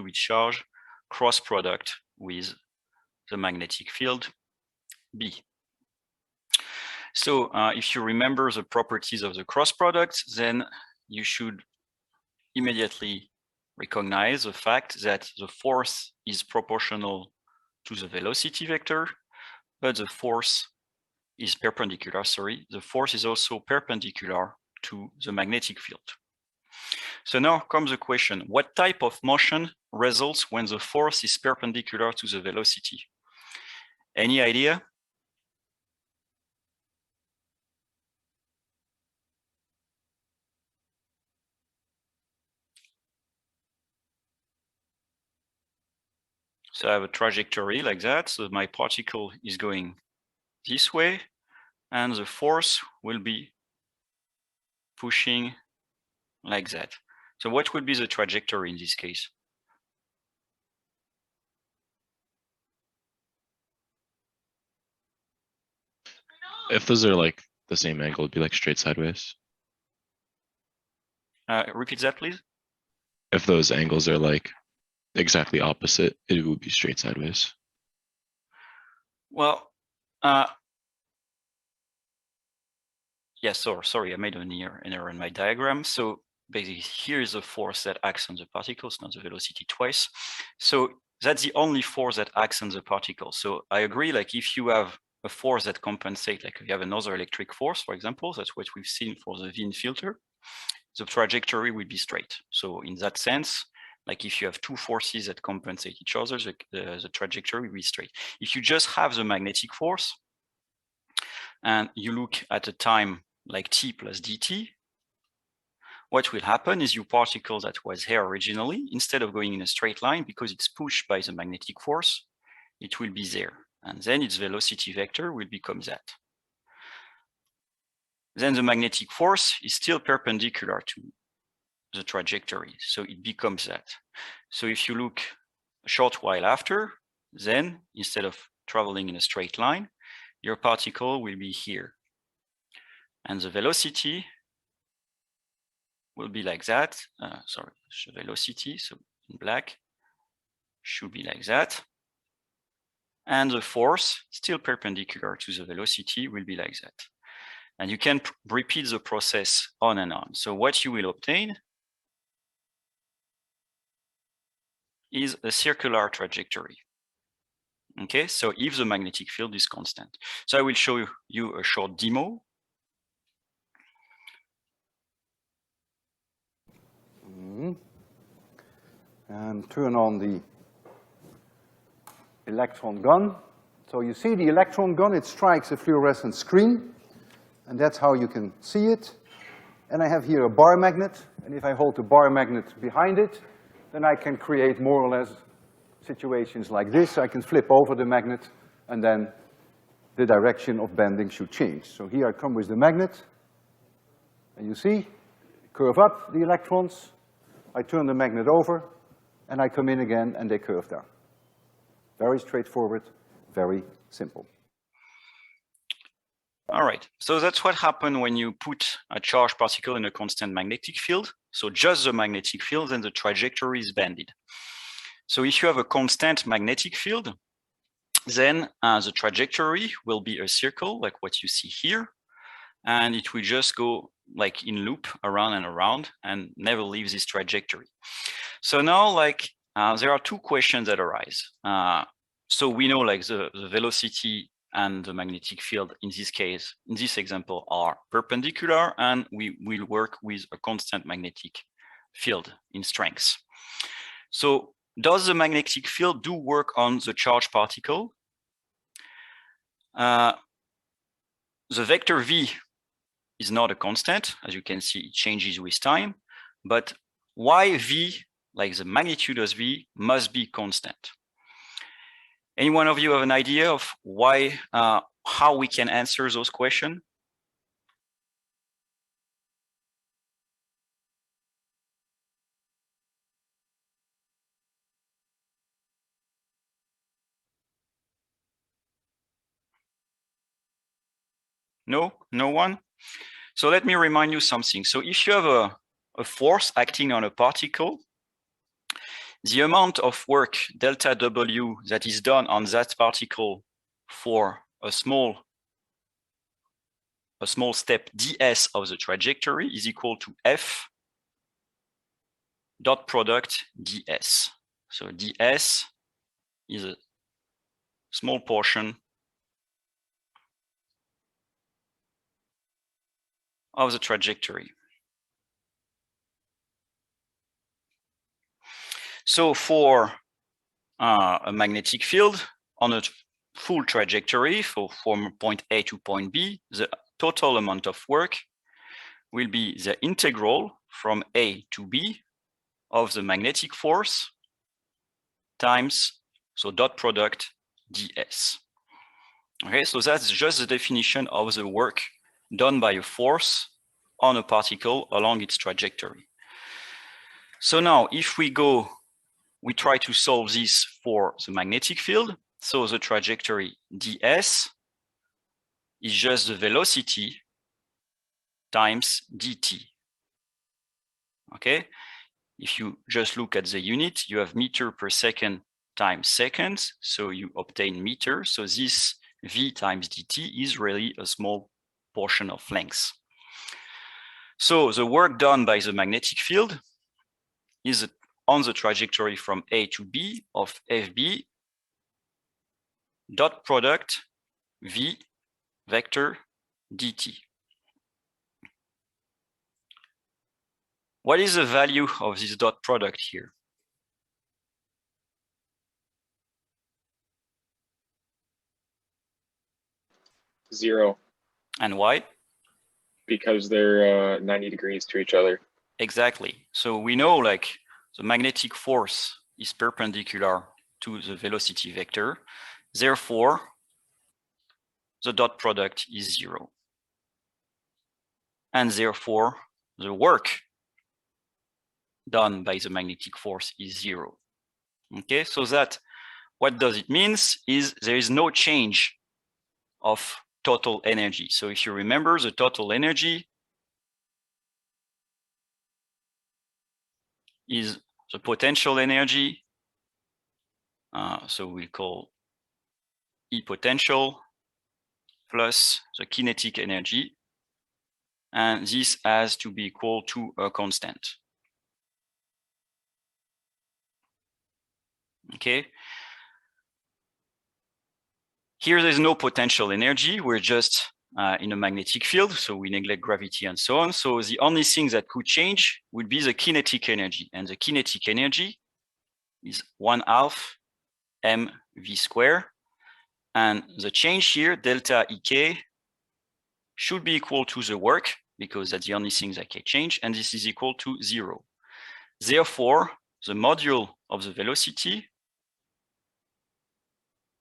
do its charge cross product with the magnetic field B. So if you remember the properties of the cross product, then you should immediately recognize the fact that the force is proportional to the velocity vector, but the force is perpendicular, the force is also perpendicular to the magnetic field. So now comes the question, what type of motion results when the force is perpendicular to the velocity? Any idea? So I have a trajectory like that. So my particle is going this way, and the force will be pushing like that. So what would be the trajectory in this case? If those are like the same angle, it'd be like straight sideways. Repeat that, please. If those angles are like exactly opposite, it would be straight sideways. Well, yes, sorry, I made an error in my diagram. So basically, here is the force that acts on the particles, not the velocity twice. So that's the only force that acts on the particle. So I agree, like if you have a force that compensates, like if you have another electric force, for example, that's what we've seen for the Wien filter, the trajectory will be straight. So in that sense, like if you have two forces that compensate each other, the trajectory will be straight. If you just have the magnetic force, and you look at a time like t plus dt, what will happen is your particle that was here originally, instead of going in a straight line, because it's pushed by the magnetic force, it will be there. And then its velocity vector will become that. Then the magnetic force is still perpendicular to the trajectory, so it becomes that. So if you look a short while after, then instead of traveling in a straight line, your particle will be here. And the velocity will be like that. Sorry, the velocity, so in black, should be like that. And the force, still perpendicular to the velocity, will be like that. And you can repeat the process on and on. So what you will obtain is a circular trajectory. Okay, so if the magnetic field is constant. So I will show you a short demo. And turn on the electron gun. So you see the electron gun, it strikes a fluorescent screen, and that's how you can see it. And I have here a bar magnet, and if I hold the bar magnet behind it, then I can create more or less situations like this. I can flip over the magnet, and then the direction of bending should change. So here I come with the magnet, and you see, curve up the electrons, I turn the magnet over, and I come in again, and they curve down. Very straightforward, very simple. All right, so that's what happened when you put a charged particle in a constant magnetic field. So just the magnetic field, then the trajectory is bended. So if you have a constant magnetic field, then the trajectory will be a circle, like what you see here, and it will just go like in loop around and around and never leaves this trajectory. So now, like, there are two questions that arise. So we know like the velocity and the magnetic field in this case, in this example, are perpendicular, and we will work with a constant magnetic field in strength. So does the magnetic field do work on the charged particle? The vector v is not a constant. As you can see, it changes with time, but why v, like the magnitude of v, must be constant? Any one of you have an idea of why, how we can answer those questions? No, no one? So let me remind you something. So if you have a force acting on a particle, the amount of work delta W that is done on that particle for a small step ds of the trajectory is equal to F dot product ds. So ds is a small portion of the trajectory. So for a magnetic field on a full trajectory from point A to point B, the total amount of work will be the integral from A to B of the magnetic force times, so dot product ds. Okay, so that's just the definition of the work done by a force on a particle along its trajectory. So now if we try to solve this for the magnetic field. So the trajectory ds is just the velocity times dt. Okay, if you just look at the unit, you have meter per second times seconds, so you obtain meter. So this v times dt is really a small portion of length. So the work done by the magnetic field is on the trajectory from A to B of Fb dot product v vector dt. What is the value of this dot product here? Zero. And why? Because they're 90 degrees to each other. Exactly. So we know like the magnetic force is perpendicular to the velocity vector. Therefore, the dot product is zero. And therefore, the work done by the magnetic force is zero. Okay, so that what does it mean is there is no change of total energy. So if you remember, the total energy is the potential energy. So we call E potential plus the kinetic energy. And this has to be equal to a constant. Okay. Here there's no potential energy. We're just in a magnetic field, so we neglect gravity and so on. So the only thing that could change would be the kinetic energy. And the kinetic energy is 1/2 mv squared. And the change here, delta EK, should be equal to the work, because that's the only thing that can change, and this is equal to 0. Therefore, the module of the velocity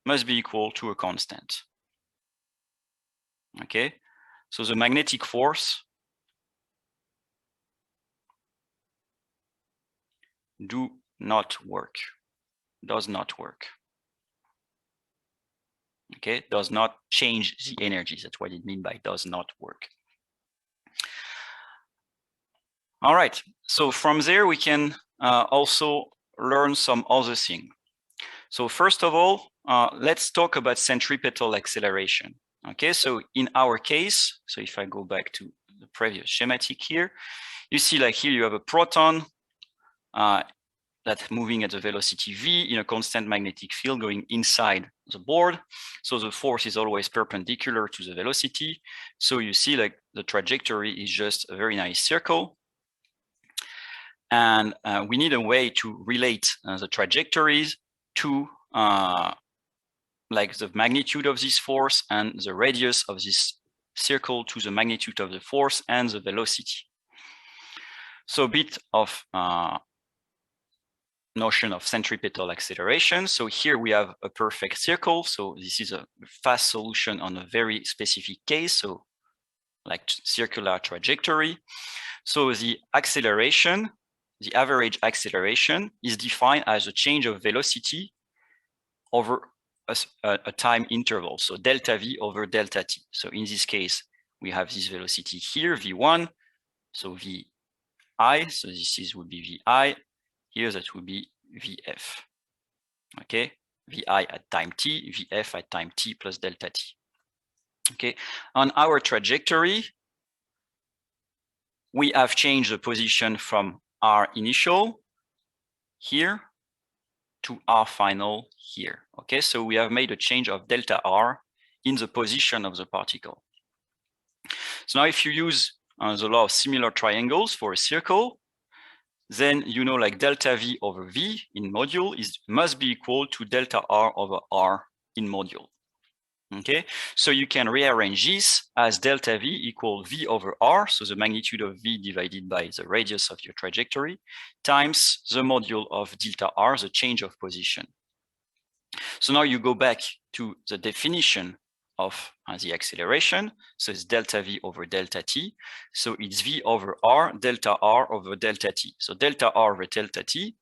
must be equal to a constant. Okay, so the magnetic force does not work. Okay, does not change the energy. That's what it means by does not work. All right, so from there we can also learn some other thing. So first of all, let's talk about centripetal acceleration. Okay, so in our case, so if I go back to the previous schematic here, you see like here you have a proton that's moving at the velocity v in a constant magnetic field going inside the board. So the force is always perpendicular to the velocity. So you see like the trajectory is just a very nice circle. And we need a way to relate the trajectories to like the magnitude of this force and the radius of this circle to the magnitude of the force and the velocity. So a bit of notion of centripetal acceleration. So here we have a perfect circle. So this is a fast solution on a very specific case. So like circular trajectory. So the acceleration, the average acceleration is defined as a change of velocity over a time interval. So delta V over delta T. So in this case, we have this velocity here, V1. So VI, so this would be VI. Here that would be Vf. Okay, Vi at time t, Vf at time t plus delta t. Okay, on our trajectory, we have changed the position from R initial here to R final here. Okay, so we have made a change of delta R in the position of the particle. So now if you use the law of similar triangles for a circle, then you know like delta V over V in module must be equal to delta R over R in module. Okay, so you can rearrange this as delta V equal V over R, so the magnitude of V divided by the radius of your trajectory, times the module of delta R, the change of position. So now you go back to the definition of the acceleration, so it's delta V over delta T, so it's V over R, delta R over delta T. So delta R over delta T,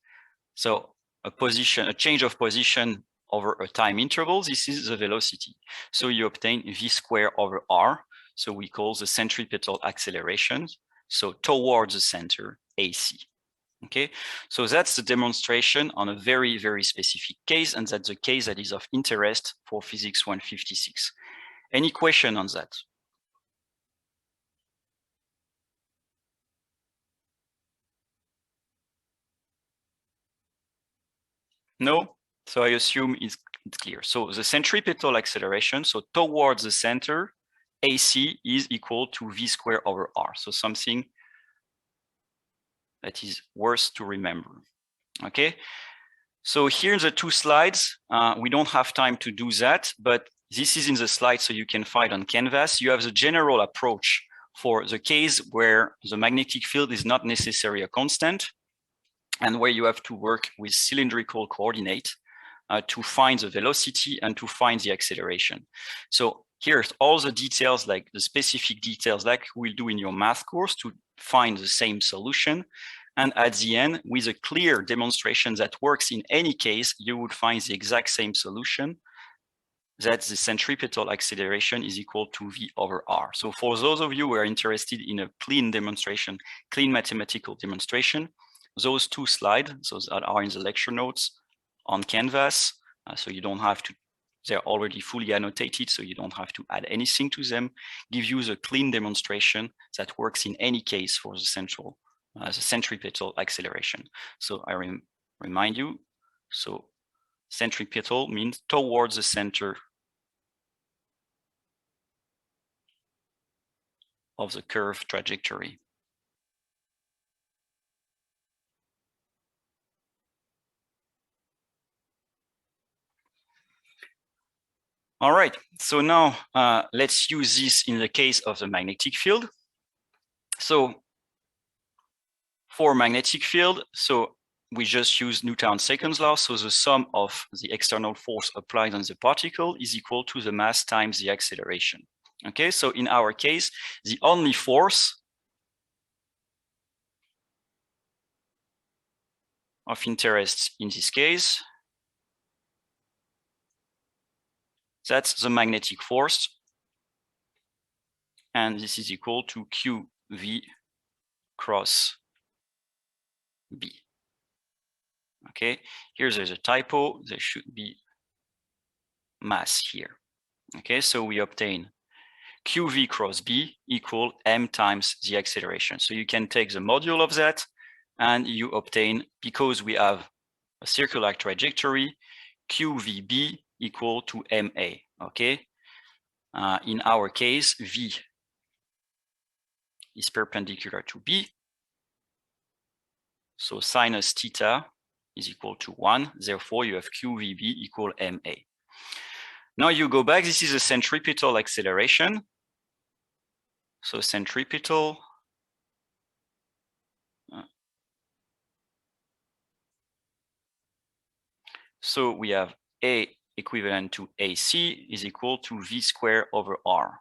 so a change of position over a time interval, this is the velocity. So you obtain V squared over R, so we call the centripetal acceleration, so towards the center, AC. Okay, so that's the demonstration on a very, very specific case, and that's the case that is of interest for Physics 156. Any question on that? No? So I assume it's clear. So the centripetal acceleration, so towards the center, AC is equal to V squared over R. So something that is worth to remember. Okay, so here in the two slides, we don't have time to do that, but this is in the slide so you can find on Canvas. You have the general approach for the case where the magnetic field is not necessarily a constant and where you have to work with cylindrical coordinate to find the velocity and to find the acceleration. So here's all the details, like the specific details like we'll do in your math course to find the same solution. And at the end, with a clear demonstration that works in any case, you would find the exact same solution, that the centripetal acceleration is equal to V over R. So for those of you who are interested in a clean demonstration, clean mathematical demonstration, those two slides, those that are in the lecture notes on Canvas, so you don't have to, they're already fully annotated, so you don't have to add anything to them, give you the clean demonstration that works in any case for the centripetal acceleration. So I remind you, so centripetal means towards the center of the curve trajectory. All right, so now let's use this in the case of the magnetic field. So for magnetic field, so we just use Newton's second law. So the sum of the external force applied on the particle is equal to the mass times the acceleration. Okay, so in our case, the only force of interest in this case, that's the magnetic force. And this is equal to QV cross B. Okay, here's a typo, there should be mass here. Okay, so we obtain QV cross B equal M times the acceleration. So you can take the module of that and you obtain, because we have a circular trajectory, QVB equal to MA, okay? In our case, V is perpendicular to B. So sinus theta is equal to 1. Therefore, you have QVB equal MA. Now you go back, this is a centripetal acceleration. So centripetal, so we have A equivalent to AC is equal to V squared over R.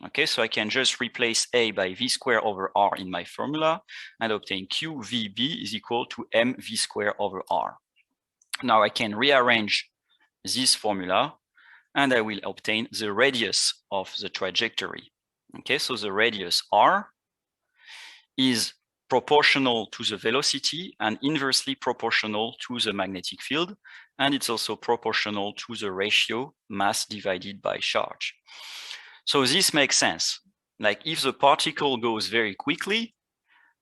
Okay, so I can just replace A by V squared over R in my formula and obtain QVB is equal to MV squared over R. Now I can rearrange this formula and I will obtain the radius of the trajectory. Okay, so the radius R is proportional to the velocity and inversely proportional to the magnetic field. And it's also proportional to the ratio mass divided by charge. So this makes sense. Like if the particle goes very quickly,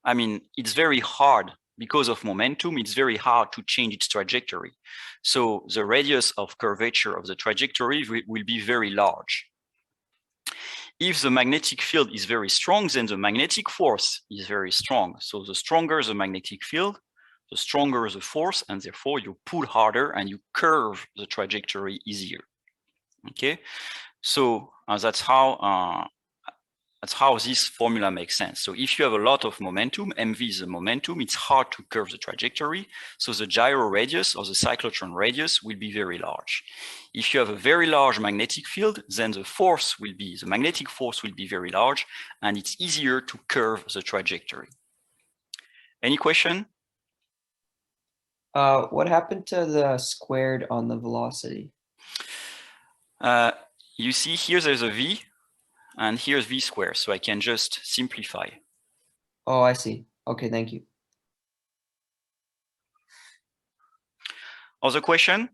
I mean, it's very hard because of momentum, it's very hard to change its trajectory. So the radius of curvature of the trajectory will be very large. If the magnetic field is very strong, then the magnetic force is very strong. So the stronger the magnetic field, the stronger the force, and therefore you pull harder and you curve the trajectory easier. Okay, so that's how this formula makes sense. So if you have a lot of momentum, mv is the momentum, it's hard to curve the trajectory. So the gyro radius or the cyclotron radius will be very large. If you have a very large magnetic field, then the magnetic force will be very large, and it's easier to curve the trajectory. Any question? What happened to the squared on the velocity? You see here there's a v, and here's v squared, so I can just simplify. Oh, I see. Okay, thank you. Other question?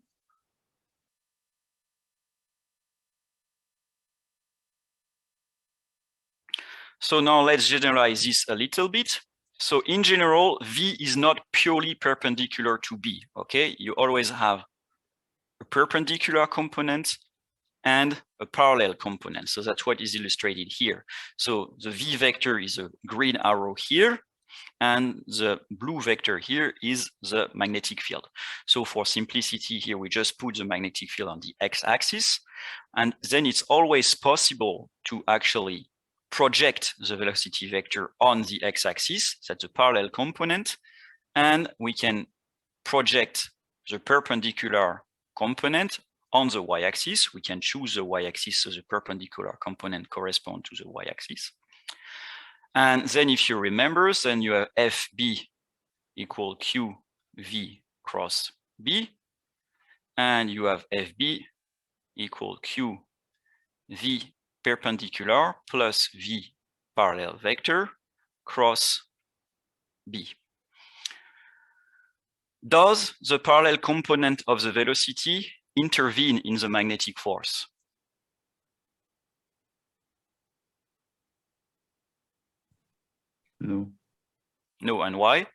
So now let's generalize this a little bit. So in general, v is not purely perpendicular to b, okay? You always have a perpendicular component and a parallel component. So that's what is illustrated here. So the v vector is a green arrow here, and the blue vector here is the magnetic field. So for simplicity here, we just put the magnetic field on the x-axis, and then it's always possible to actually project the velocity vector on the x-axis, that's a parallel component, and we can project the perpendicular component on the y-axis. We can choose the y-axis so the perpendicular component corresponds to the y-axis. And then if you remember, then you have FB equal QV cross B, and you have FB equal QV perpendicular plus V parallel vector cross B. Does the parallel component of the velocity intervene in the magnetic force? No. No, and why?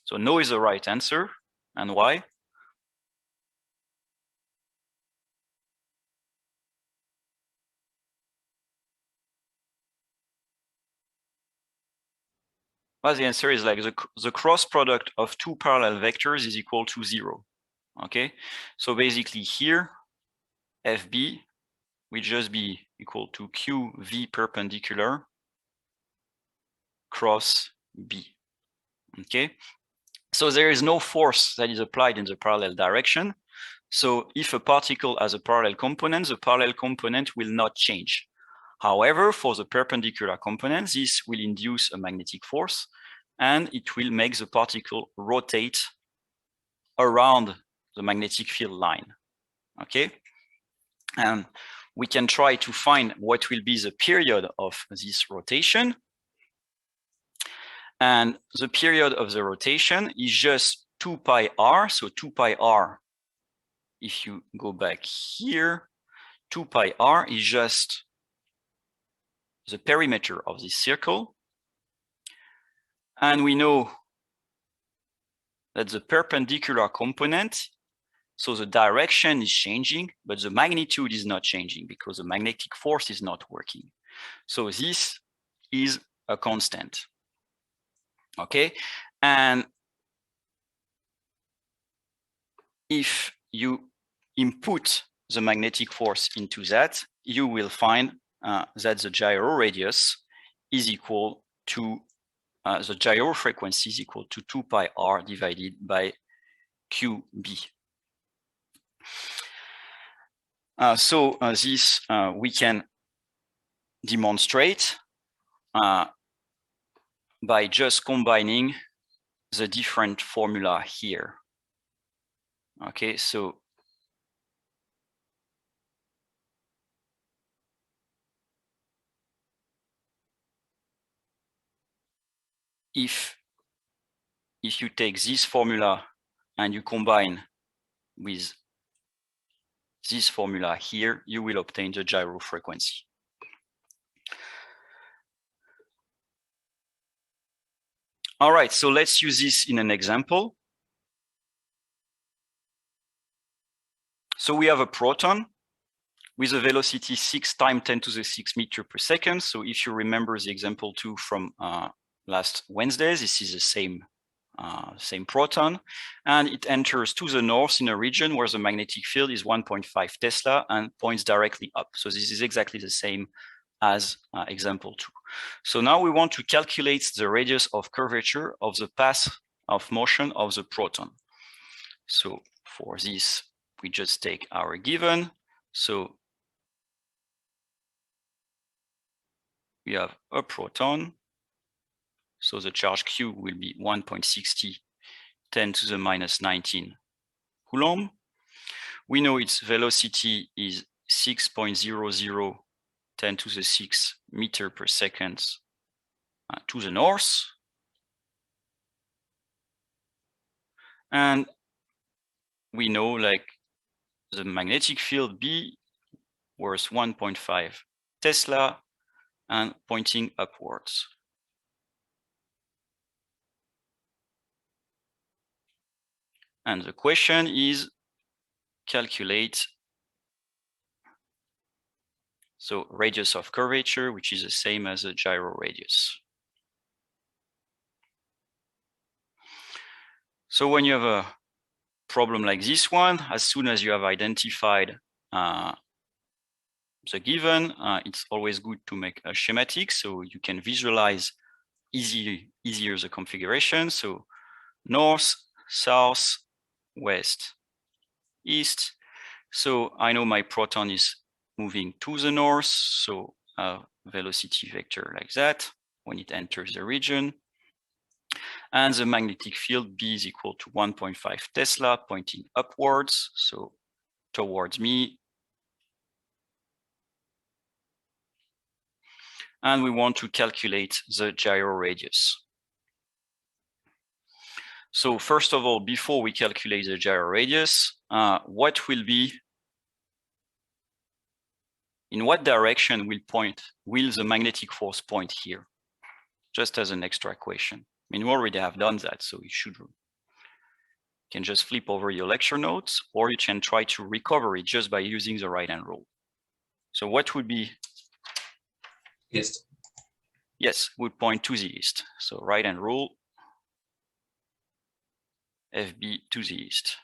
So no is the right answer, and why? Well, the answer is like the cross product of two parallel vectors is equal to 0. Okay, so basically here, FB will just be equal to QV perpendicular cross B. Okay, so there is no force that is applied in the parallel direction. So if a particle has a parallel component, the parallel component will not change. However, for the perpendicular component, this will induce a magnetic force, and it will make the particle rotate around the magnetic field line. Okay, and we can try to find what will be the period of this rotation. And the period of the rotation is just 2 pi r. So 2 pi r, if you go back here, 2 pi r is just the perimeter of this circle. And we know that the perpendicular component, so the direction is changing, but the magnitude is not changing because the magnetic force is not working. So this is a constant. Okay, and if you input the magnetic force into that, you will find that the gyro radius is equal to the gyro frequency is equal to 2 pi r divided by QB. So this we can demonstrate by just combining the different formula here. Okay, so if you take this formula and you combine with this formula here, you will obtain the gyro frequency. All right, so let's use this in an example. So we have a proton with a velocity 6 times 10 to the 6 meter per second. So if you remember the example 2 from last Wednesday, this is the same proton, and it enters to the north in a region where the magnetic field is 1.5 Tesla and points directly up. So this is exactly the same as example 2. So now we want to calculate the radius of curvature of the path of motion of the proton. So for this, we just take our given. So we have a proton. So the charge Q will be 1.60 10 to the minus 19 Coulomb. We know its velocity is 6.00 10 to the 6 meter per second to the north. And we know like the magnetic field B was 1.5 Tesla and pointing upwards. And the question is calculate so radius of curvature, which is the same as the gyro radius. So when you have a problem like this one, as soon as you have identified the given, it's always good to make a schematic so you can visualize easier the configuration. So north, south, west, east. So I know my proton is moving to the north, so a velocity vector like that when it enters the region. And the magnetic field B is equal to 1.5 Tesla pointing upwards, so towards me. And we want to calculate the gyro radius. So first of all, before we calculate the gyro radius, what will be, in what direction will the magnetic force point here? Just as an extra question. I mean, we already have done that, so you can just flip over your lecture notes, or you can try to recover it just by using the right-hand rule. So what would be? East. Yes, would point to the east. So right-hand rule, FB to the east.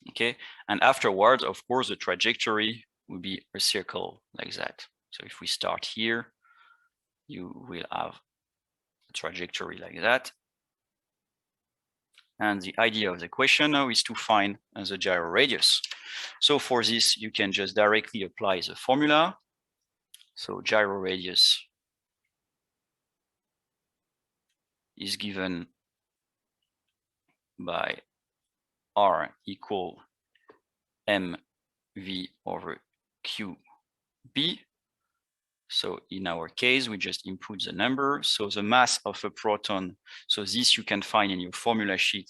Okay, and afterwards, of course, the trajectory will be a circle like that. So if we start here, you will have a trajectory like that. And the idea of the question now is to find the gyro radius. So for this, you can just directly apply the formula. So gyro radius is given by R equal mv over qb. So in our case, we just input the number. So the mass of a proton, so this you can find in your formula sheet.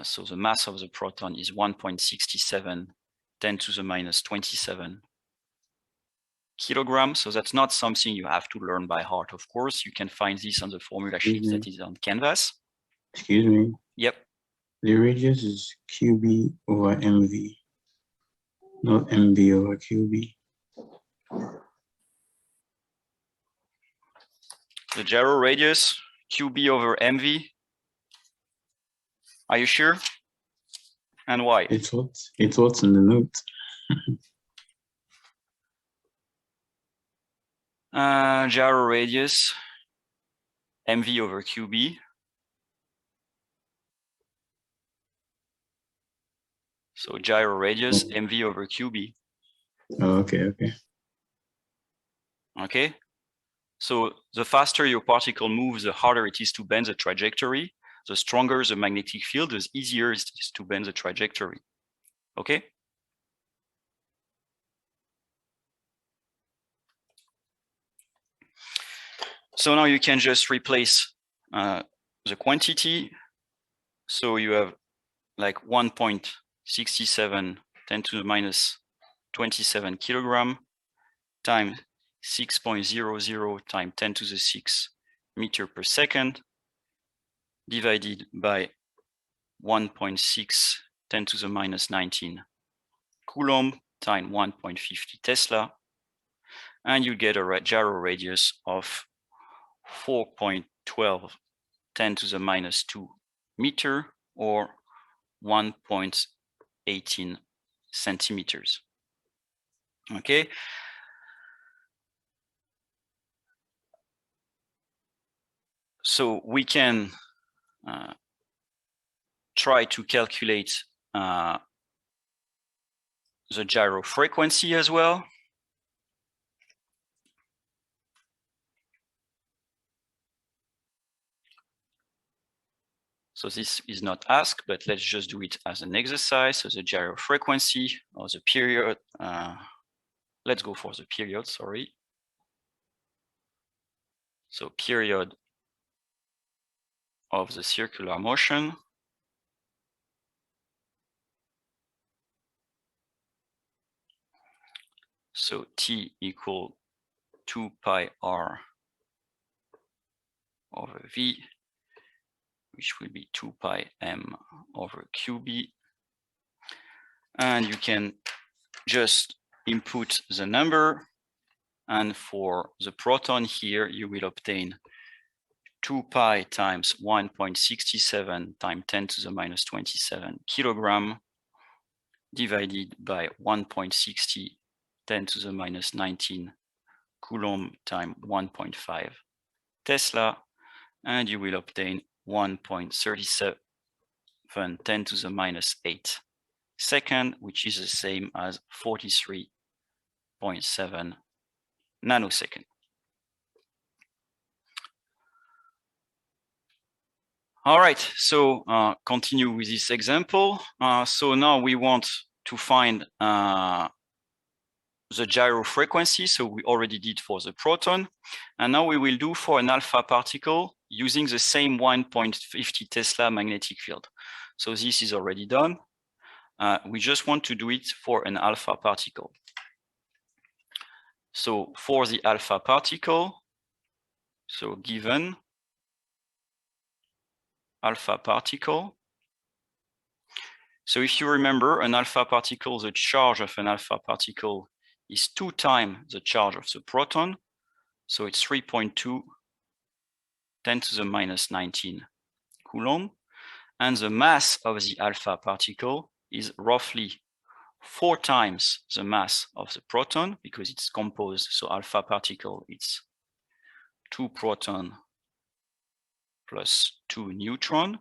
So the mass of the proton is 1.67 10 to the minus 27 kilograms. So that's not something you have to learn by heart, of course. You can find this on the formula sheet that is on Canvas. Excuse me. Yep. The radius is QB over MV, not MV over QB. The gyro radius, QB over MV. Are you sure? And why? It's what's in the note. Gyro radius, MV over QB. So gyro radius, MV over QB. Oh, okay. Okay. So the faster your particle moves, the harder it is to bend the trajectory. The stronger the magnetic field, the easier it is to bend the trajectory. Okay. So now you can just replace the quantity. So you have like 1.67 10 to the minus 27 kilogram times 6.00 times 10 to the 6 meter per second divided by 1.6 10 to the minus 19 Coulomb times 1.50 Tesla, and you get a gyro radius of 4.12 10 to the minus 2 meter, or 1.18 centimeters. Okay. So we can try to calculate the gyro frequency as well. So this is not asked, but let's just do it as an exercise. So the gyro frequency or the period, let's go for the period, sorry. So period of the circular motion. So T equal 2 pi R over V, which will be 2 pi M over QB. And you can just input the number. And for the proton here, you will obtain 2 pi times 1.67 times 10 to the minus 27 kilogram divided by 1.60 10 to the minus 19 Coulomb times 1.5 Tesla, and you will obtain 1.37 10 to the minus 8 second, which is the same as 43.7 nanosecond. All right, so continue with this example. So now we want to find the gyro frequency. So we already did for the proton. And now we will do for an alpha particle using the same 1.50 Tesla magnetic field. So this is already done. We just want to do it for an alpha particle. So for the alpha particle, so given alpha particle. So if you remember, an alpha particle, the charge of an alpha particle is 2 times the charge of the proton. So it's 3.2 10 to the minus 19 Coulomb. And the mass of the alpha particle is roughly 4 times the mass of the proton, because it's composed. So alpha particle, it's 2 proton plus 2 neutron.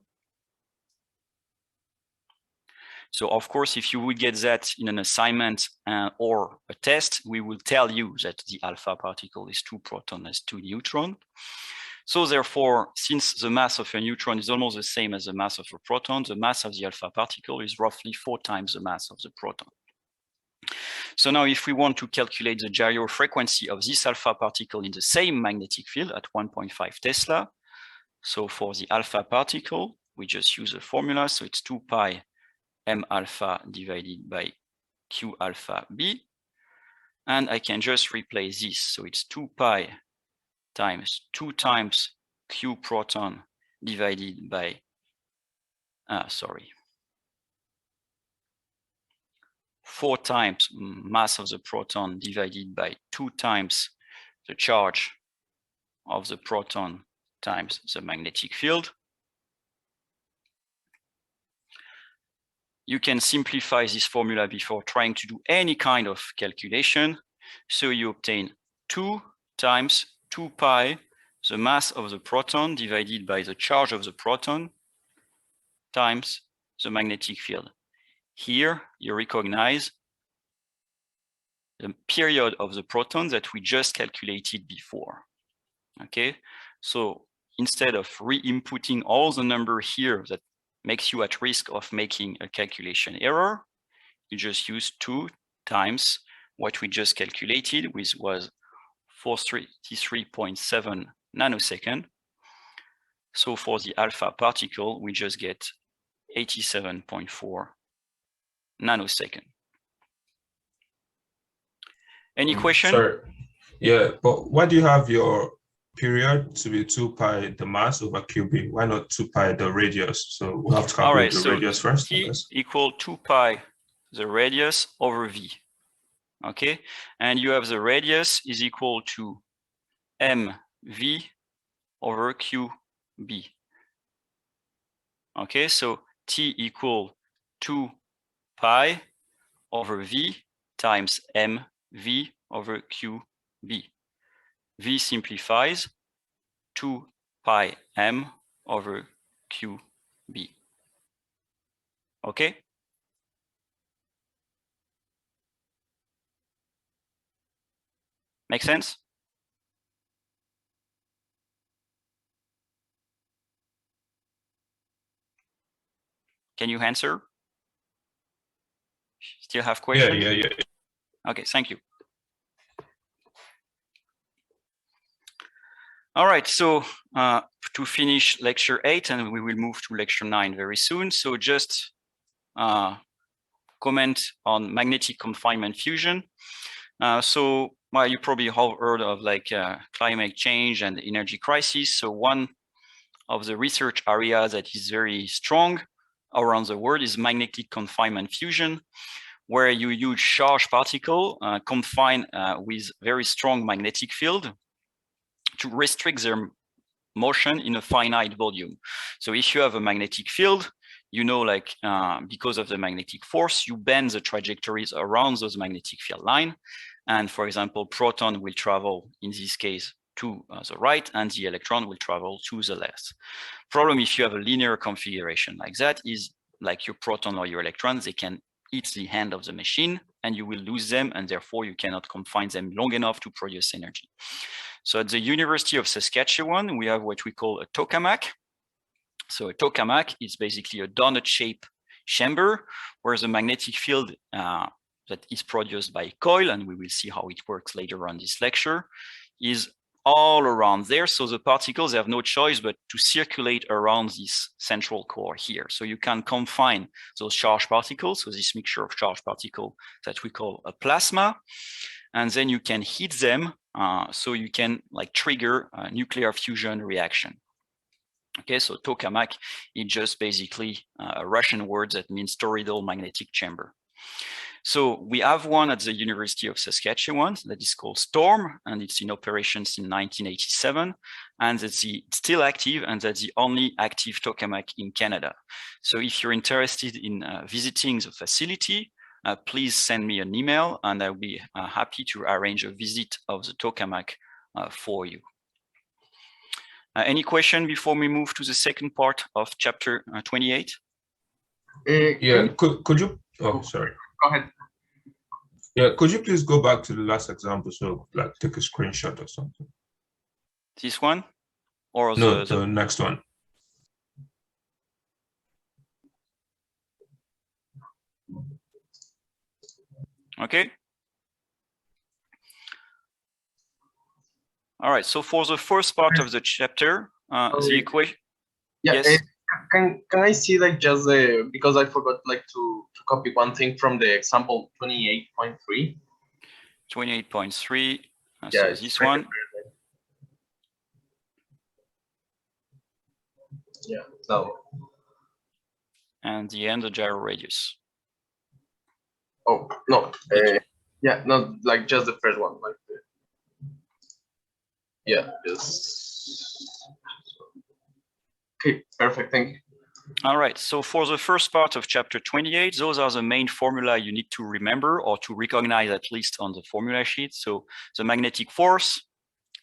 So of course, if you would get that in an assignment or a test, we will tell you that the alpha particle is 2 proton as 2 neutron. So therefore, since the mass of a neutron is almost the same as the mass of a proton, the mass of the alpha particle is roughly 4 times the mass of the proton. So now if we want to calculate the gyro frequency of this alpha particle in the same magnetic field at 1.5 Tesla, so for the alpha particle, we just use a formula. So it's 2 pi M alpha divided by Q alpha B. And I can just replace this. So it's 2 pi times 2 times Q proton divided by, 4 times mass of the proton divided by 2 times the charge of the proton times the magnetic field. You can simplify this formula before trying to do any kind of calculation. So you obtain 2 times 2 pi, the mass of the proton divided by the charge of the proton times the magnetic field. Here you recognize the period of the proton that we just calculated before. Okay, so instead of re-inputting all the number here that makes you at risk of making a calculation error, you just use 2 times what we just calculated, which was 43.7 nanosecond. So for the alpha particle, we just get 87.4 nanosecond. Any question? Sorry. Yeah, but why do you have your period to be 2 pi the mass over QB? Why not 2 pi the radius? So we'll have to calculate the radius first. T equal 2 pi the radius over V. Okay, and you have the radius is equal to mv over qb. Okay, so T equal 2 pi over V times mv over qb. V simplifies 2 pi m over qb. Okay? Make sense? Can you answer? Still have questions? Yeah. Okay, thank you. All right, so to finish lecture 8, and we will move to lecture 9 very soon. So just comment on magnetic confinement fusion. Well, you probably have heard of like climate change and energy crisis. So one of the research areas that is very strong around the world is magnetic confinement fusion, where you use charged particle confined with very strong magnetic field to restrict their motion in a finite volume. So if you have a magnetic field, you know, like because of the magnetic force, you bend the trajectories around those magnetic field line. And for example, proton will travel in this case to the right, and the electron will travel to the left. Problem if you have a linear configuration like that is like your proton or your electrons, they can hit the hand of the machine and you will lose them, and therefore you cannot confine them long enough to produce energy. So at the University of Saskatchewan, we have what we call a tokamak. So a tokamak is basically a donut-shaped chamber where the magnetic field that is produced by a coil, and we will see how it works later on this lecture, is all around there. So the particles have no choice but to circulate around this central core here. So you can confine those charged particles, so this mixture of charged particle that we call a plasma, and then you can heat them so you can like trigger a nuclear fusion reaction. Okay, so tokamak is just basically a Russian word that means toroidal magnetic chamber. So we have one at the University of Saskatchewan that is called STORM, and it's in operation since 1987, and it's still active, and that's the only active tokamak in Canada. So if you're interested in visiting the facility, please send me an email, and I'll be happy to arrange a visit of the tokamak for you. Any question before we move to the second part of chapter 28? Yeah, could you, oh, sorry. Go ahead. Yeah, could you please go back to the last example, so like take a screenshot or something? This one? Or no, the next one. Okay. All right, so for the first part of the chapter, the equation. Yeah, yes. Can I see like just the, because I forgot like to copy one thing from the example 28.3. 28.3, Yeah, so this one. Yeah, so. And the end, the gyro radius. Oh, no, yeah, not like just the first one, like the, yeah, just, okay, perfect, thank you. All right, so for the first part of chapter 28, those are the main formula you need to remember or to recognize at least on the formula sheet. So the magnetic force,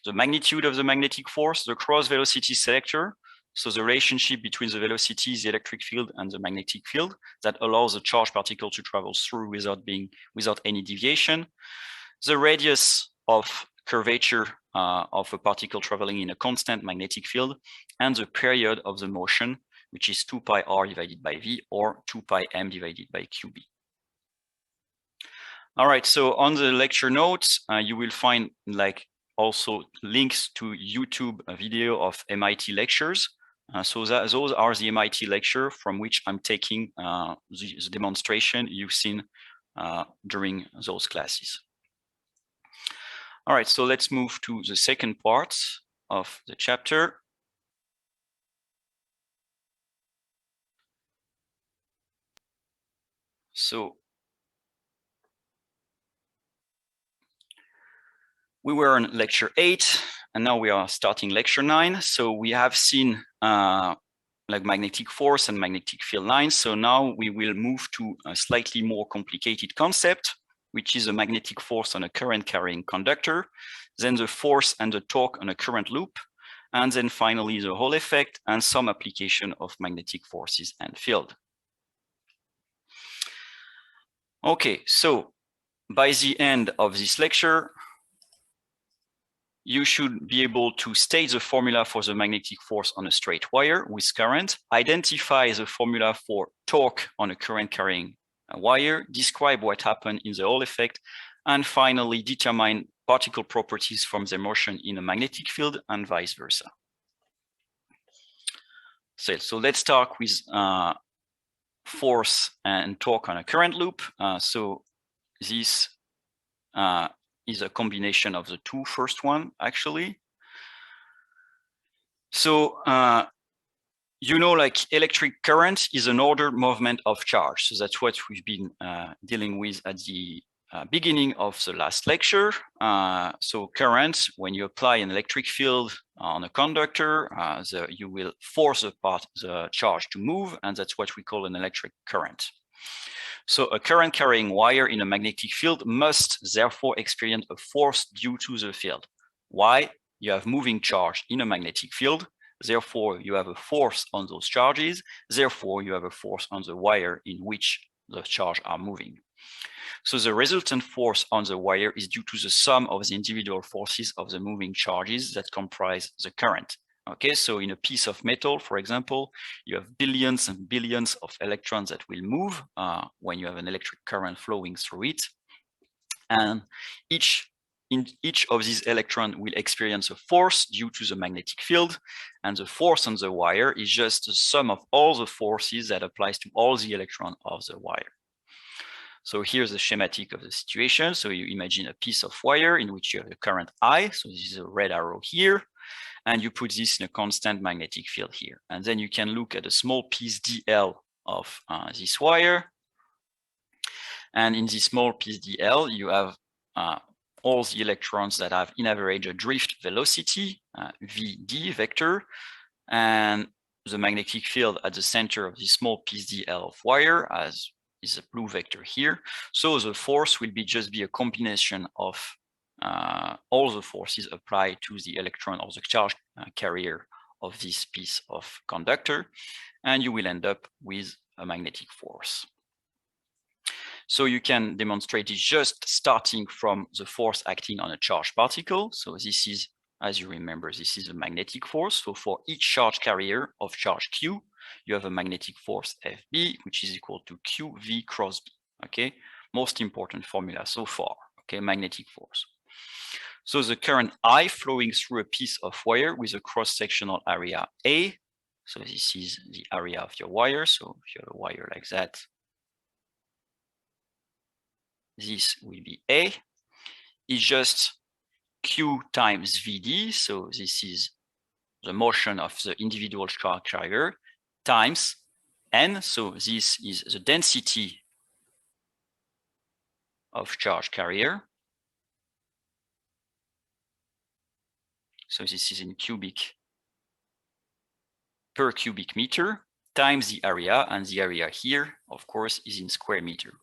the magnitude of the magnetic force, the cross velocity selector, so the relationship between the velocity, the electric field, and the magnetic field that allows the charged particle to travel through without any deviation, the radius of curvature of a particle traveling in a constant magnetic field, and the period of the motion, which is 2 pi r divided by v, or 2 pi m divided by qb. All right, so on the lecture notes, you will find like also links to YouTube video of MIT lectures. So those are the MIT lecture from which I'm taking the demonstration you've seen during those classes. All right, so let's move to the second part of the chapter. So we were on lecture 8, and now we are starting lecture 9. So we have seen like magnetic force and magnetic field lines. So now we will move to a slightly more complicated concept, which is a magnetic force on a current carrying conductor, then the force and the torque on a current loop, and then finally the Hall effect and some application of magnetic forces and field. Okay, so by the end of this lecture, you should be able to state the formula for the magnetic force on a straight wire with current, identify the formula for torque on a current carrying wire, describe what happened in the Hall effect, and finally determine particle properties from their motion in a magnetic field and vice versa. So let's start with force and torque on a current loop. So this is a combination of the two first one, actually. So you know, like electric current is an ordered movement of charge. So that's what we've been dealing with at the beginning of the last lecture. So current, when you apply an electric field on a conductor, you will force the charge to move, and that's what we call an electric current. So a current carrying wire in a magnetic field must therefore experience a force due to the field. Why? You have moving charge in a magnetic field, therefore you have a force on those charges, therefore you have a force on the wire in which the charges are moving. So the resultant force on the wire is due to the sum of the individual forces of the moving charges that comprise the current. Okay, so in a piece of metal, for example, you have billions and billions of electrons that will move when you have an electric current flowing through it. And each of these electrons will experience a force due to the magnetic field. And the force on the wire is just the sum of all the forces that applies to all the electrons of the wire. So here's the schematic of the situation. So you imagine a piece of wire in which you have the current I. So this is a red arrow here. And you put this in a constant magnetic field here. And then you can look at a small piece dl of this wire. And in this small piece dl, you have all the electrons that have in average a drift velocity, vd vector, and the magnetic field at the center of this small piece dl of wire as is a blue vector here. So the force will just be a combination of all the forces applied to the electron or the charge carrier of this piece of conductor, and you will end up with a magnetic force. So you can demonstrate it just starting from the force acting on a charged particle. So this is, as you remember, this is a magnetic force. So for each charge carrier of charge Q, you have a magnetic force FB, which is equal to QV cross B. Okay, most important formula so far. Okay, magnetic force. So the current I flowing through a piece of wire with a cross-sectional area A. So this is the area of your wire. So if you have a wire like that, this will be A. It's just Q times VD. So this is the motion of the individual charge carrier times N. So this is the density of charge carrier. So this is in cubic per cubic meter times the area, and the area here, of course, is in square meter.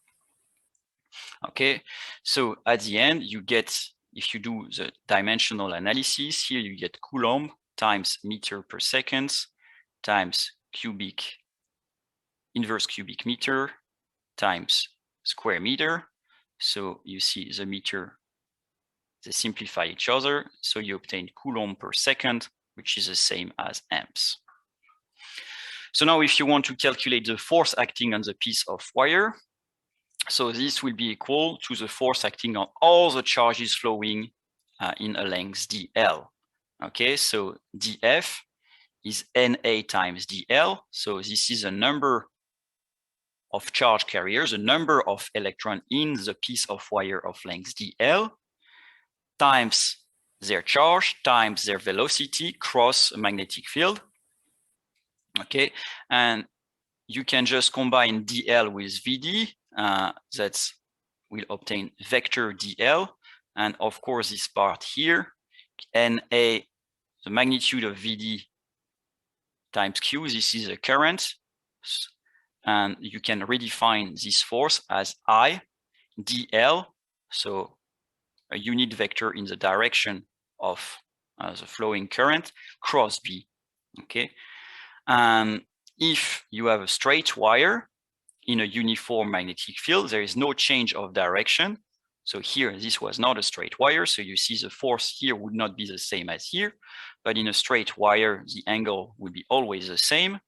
Okay, so at the end, you get, if you do the dimensional analysis, here you get Coulomb times meter per second times cubic, inverse cubic meter times square meter. So you see the meter, they simplify each other. So you obtain Coulomb per second, which is the same as amps. So now if you want to calculate the force acting on the piece of wire, so this will be equal to the force acting on all the charges flowing in a length dl. Okay, so df is Na times dl. So this is a number of charge carriers, a number of electrons in the piece of wire of length dl, times their charge, times their velocity cross a magnetic field. Okay, and you can just combine dl with vd. That will obtain vector dl. And of course, this part here, Na, the magnitude of vd times q, this is a current. And you can redefine this force as I dl, so a unit vector in the direction of the flowing current, cross B, okay? And if you have a straight wire in a uniform magnetic field, there is no change of direction. So here, this was not a straight wire, so you see the force here would not be the same as here, but in a straight wire, the angle would be always the same.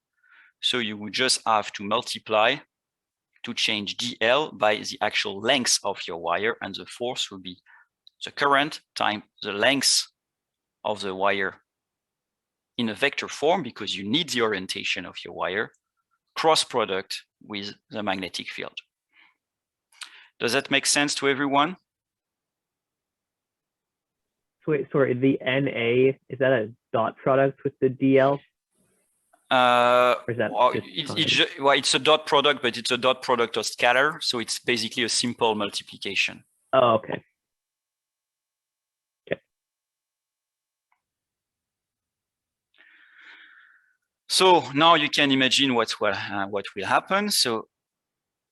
So you would just have to multiply to change dl by the actual length of your wire, and the force will be the current times the length of the wire in a vector form, because you need the orientation of your wire, cross product with the magnetic field. Does that make sense to everyone? So wait, sorry, the Na, is that a dot product with the DL? Or is that Well, just it's a dot product, but it's a dot product of scalar, so it's basically a simple multiplication. Oh, okay. So now you can imagine what will happen. So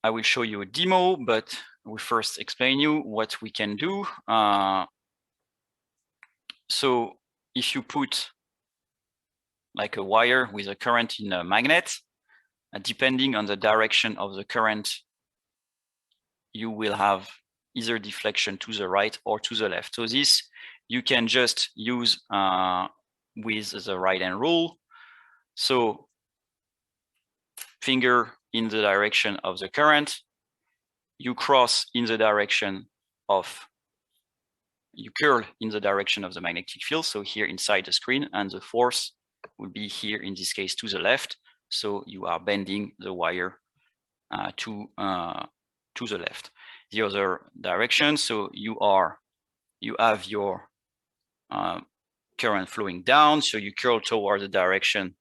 I will show you a demo, but we first explain you what we can do. So if you put like a wire with a current in a magnet, depending on the direction of the current, you will have either deflection to the right or to the left. So this you can just use with the right-hand rule. So finger in the direction of the current, you cross in the direction of, you curl in the direction of the magnetic field. So here inside the screen, and the force will be here, in this case, to the left. So you are bending the wire to the left. The other direction, so you have your current flowing down, so you curl toward the direction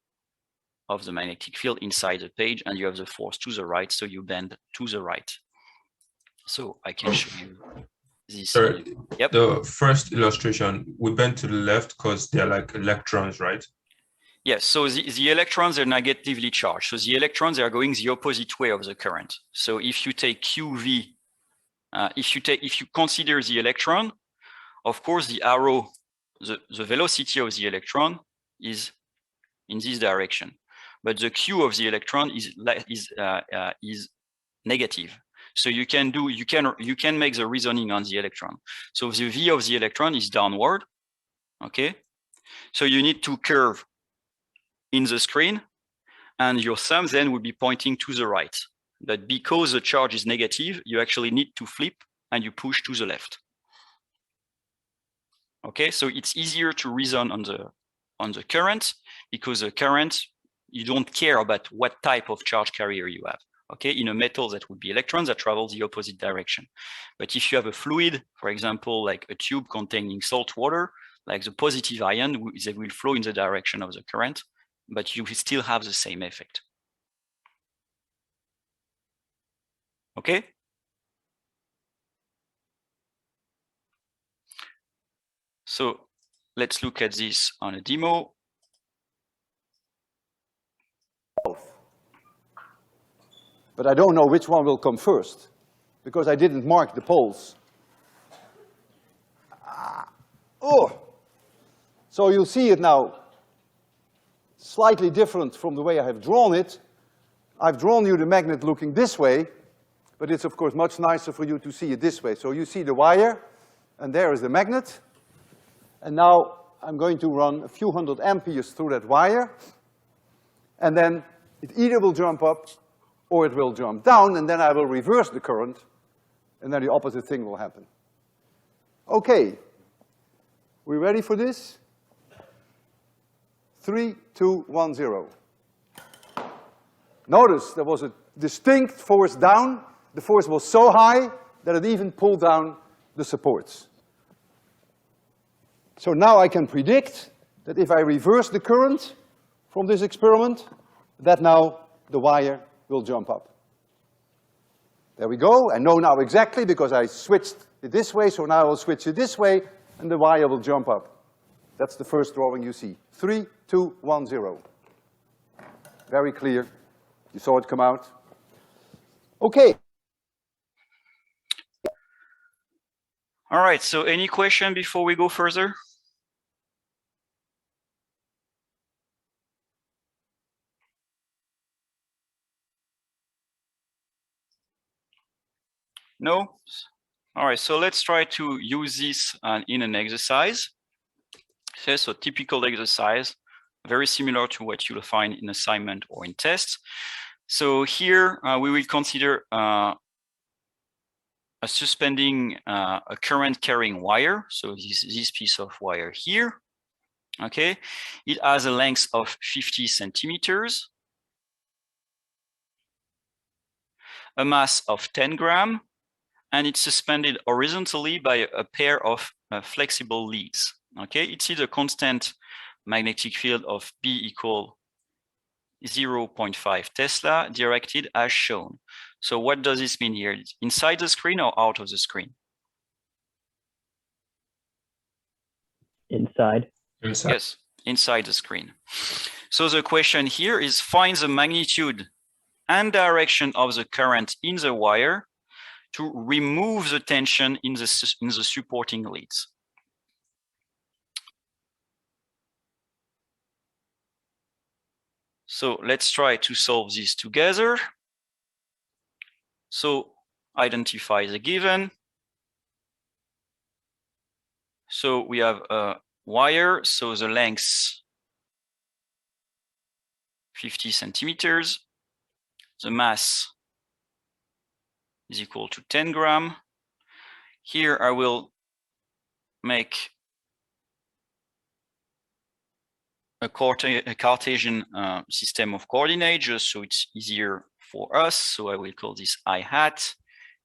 of the magnetic field inside the page, and you have the force to the right, so you bend to the right. So I can show you this. Sorry, yep. The first illustration, we bend to the left because they're like electrons, right? Yes, so the electrons are negatively charged. So the electrons are going the opposite way of the current. So if you take QV, if you consider the electron, of course the arrow, the velocity of the electron is in this direction, but the Q of the electron is negative. So you can make the reasoning on the electron. So the V of the electron is downward. Okay, so you need to curve in the screen, and your thumb then will be pointing to the right. But because the charge is negative, you actually need to flip and you push to the left. Okay, so it's easier to reason on the current, because the current, you don't care about what type of charge carrier you have. Okay, in a metal, that would be electrons that travel the opposite direction. But if you have a fluid, for example, like a tube containing salt water, like the positive ion, they will flow in the direction of the current, but you will still have the same effect. Okay? So let's look at this on a demo. But I don't know which one will come first, because I didn't mark the poles. Oh! So you'll see it now, slightly different from the way I have drawn it. I've drawn you the magnet looking this way, but it's of course much nicer for you to see it this way. So you see the wire, and there is the magnet. And now I'm going to run a few hundred amperes through that wire, and then it either will jump up or it will jump down, and then I will reverse the current, and then the opposite thing will happen. Okay, We ready for this? 3, 2, 1, 0. Notice there was a distinct force down. The force was so high that it even pulled down the supports. So now I can predict that if I reverse the current from this experiment, that now the wire will jump up. There we go. I know now exactly because I switched it this way, so now I will switch it this way and the wire will jump up. That's the first drawing you see. 3, 2, 1, 0. Very clear. You saw it come out. Okay. All right, so any question before we go further? No? All right, so let's try to use this in an exercise. Okay, so typical exercise, very similar to what you'll find in assignment or in tests. So here we will consider suspending a current carrying wire. So this piece of wire here, okay? It has a length of 50 centimeters, a mass of 10 grams, and it's suspended horizontally by a pair of flexible leads. Okay, it is a constant magnetic field of B equal 0.5 Tesla directed as shown. So what does this mean here? Inside the screen or out of the screen? Inside. Inside. Yes, inside the screen. So the question here is find the magnitude and direction of the current in the wire to remove the tension in the supporting leads. So let's try to solve this together. So identify the given. So we have a wire, so the length 50 centimeters, the mass is equal to 10 grams. Here I will make a Cartesian system of coordinates just so it's easier for us. So I will call this I hat,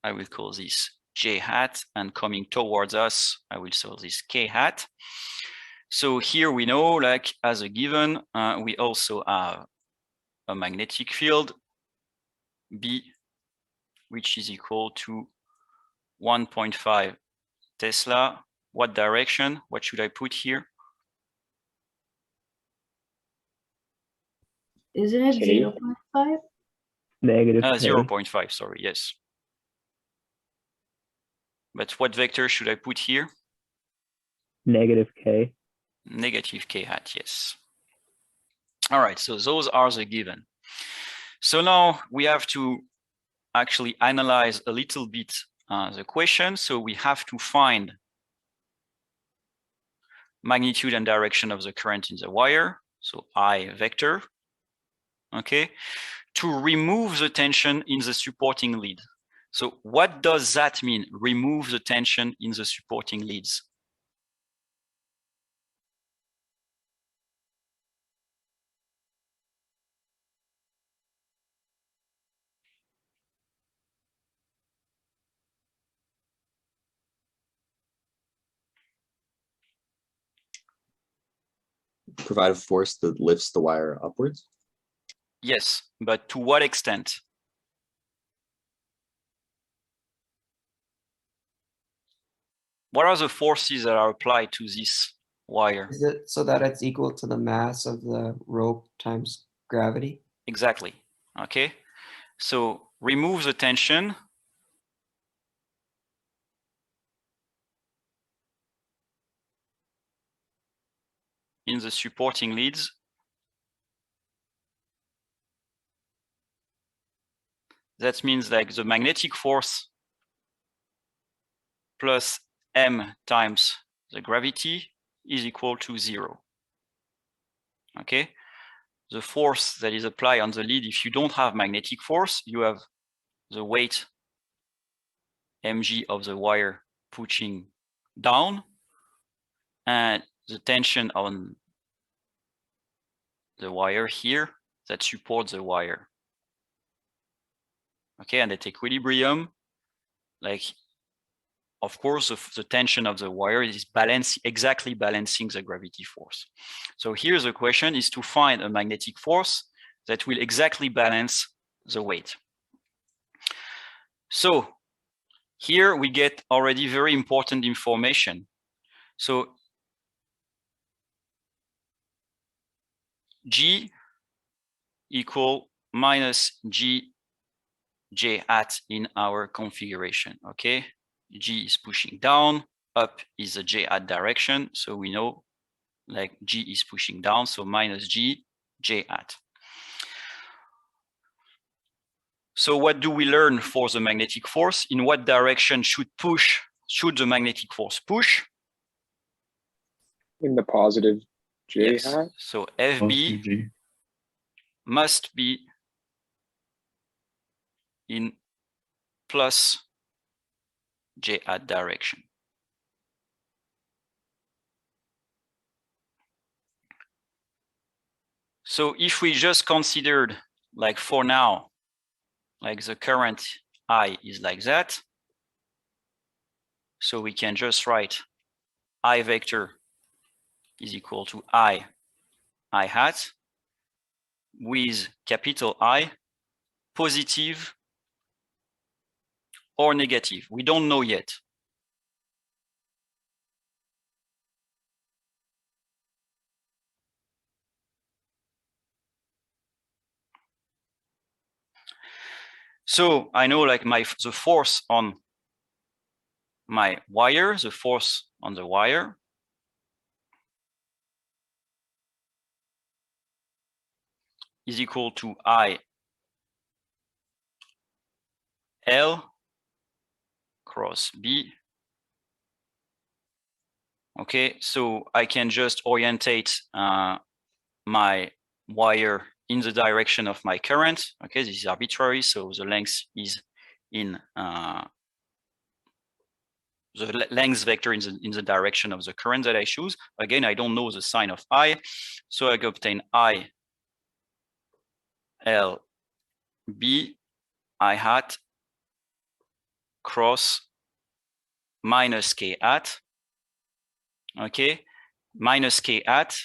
I will call this J hat, and coming towards us, I will call this K hat. So here we know, like as a given, we also have a magnetic field B, which is equal to 1.5 Tesla. What direction? What should I put here? Isn't it K. 0.5? Negative K. 0.5, sorry, yes. But what vector should I put here? Negative K. Negative K hat, yes. All right, so those are the given. So now we have to actually analyze a little bit the question. So we have to find magnitude and direction of the current in the wire, so I vector, okay, to remove the tension in the supporting lead. So what does that mean, remove the tension in the supporting leads? Provide a force that lifts the wire upwards? Yes, but to what extent? What are the forces that are applied to this wire? Is it so that it's equal to the mass of the rope times gravity? Exactly, okay? So remove the tension. In the supporting leads. That means like the magnetic force plus m times the gravity is equal to 0. Okay? The force that is applied on the lead, if you don't have magnetic force, you have the weight mg of the wire pushing down. and the tension on the wire here that supports the wire. Okay, and at equilibrium, like, of course, the tension of the wire is exactly balancing the gravity force. So here the question is to find a magnetic force that will exactly balance the weight. So here we get already very important information. So G equal minus G J hat in our configuration, okay? G is pushing down, up is the J hat direction, so we know like G is pushing down, so minus G J hat. So what do we learn for the magnetic force? In what direction should the magnetic force push? In the positive J Yes. hat. So FB must be in plus J hat direction. So if we just considered, like for now, like the current I is like that, so we can just write I vector is equal to I hat with capital I, positive or negative. We don't know yet. So I know like the force on my wire, the force on the wire is equal to I L cross B. Okay, so I can just orientate my wire in the direction of my current. Okay, this is arbitrary, so the length is in the length vector in the direction of the current that I choose. Again, I don't know the sign of I, so I can obtain I L B I hat cross minus K hat. Okay, minus K hat,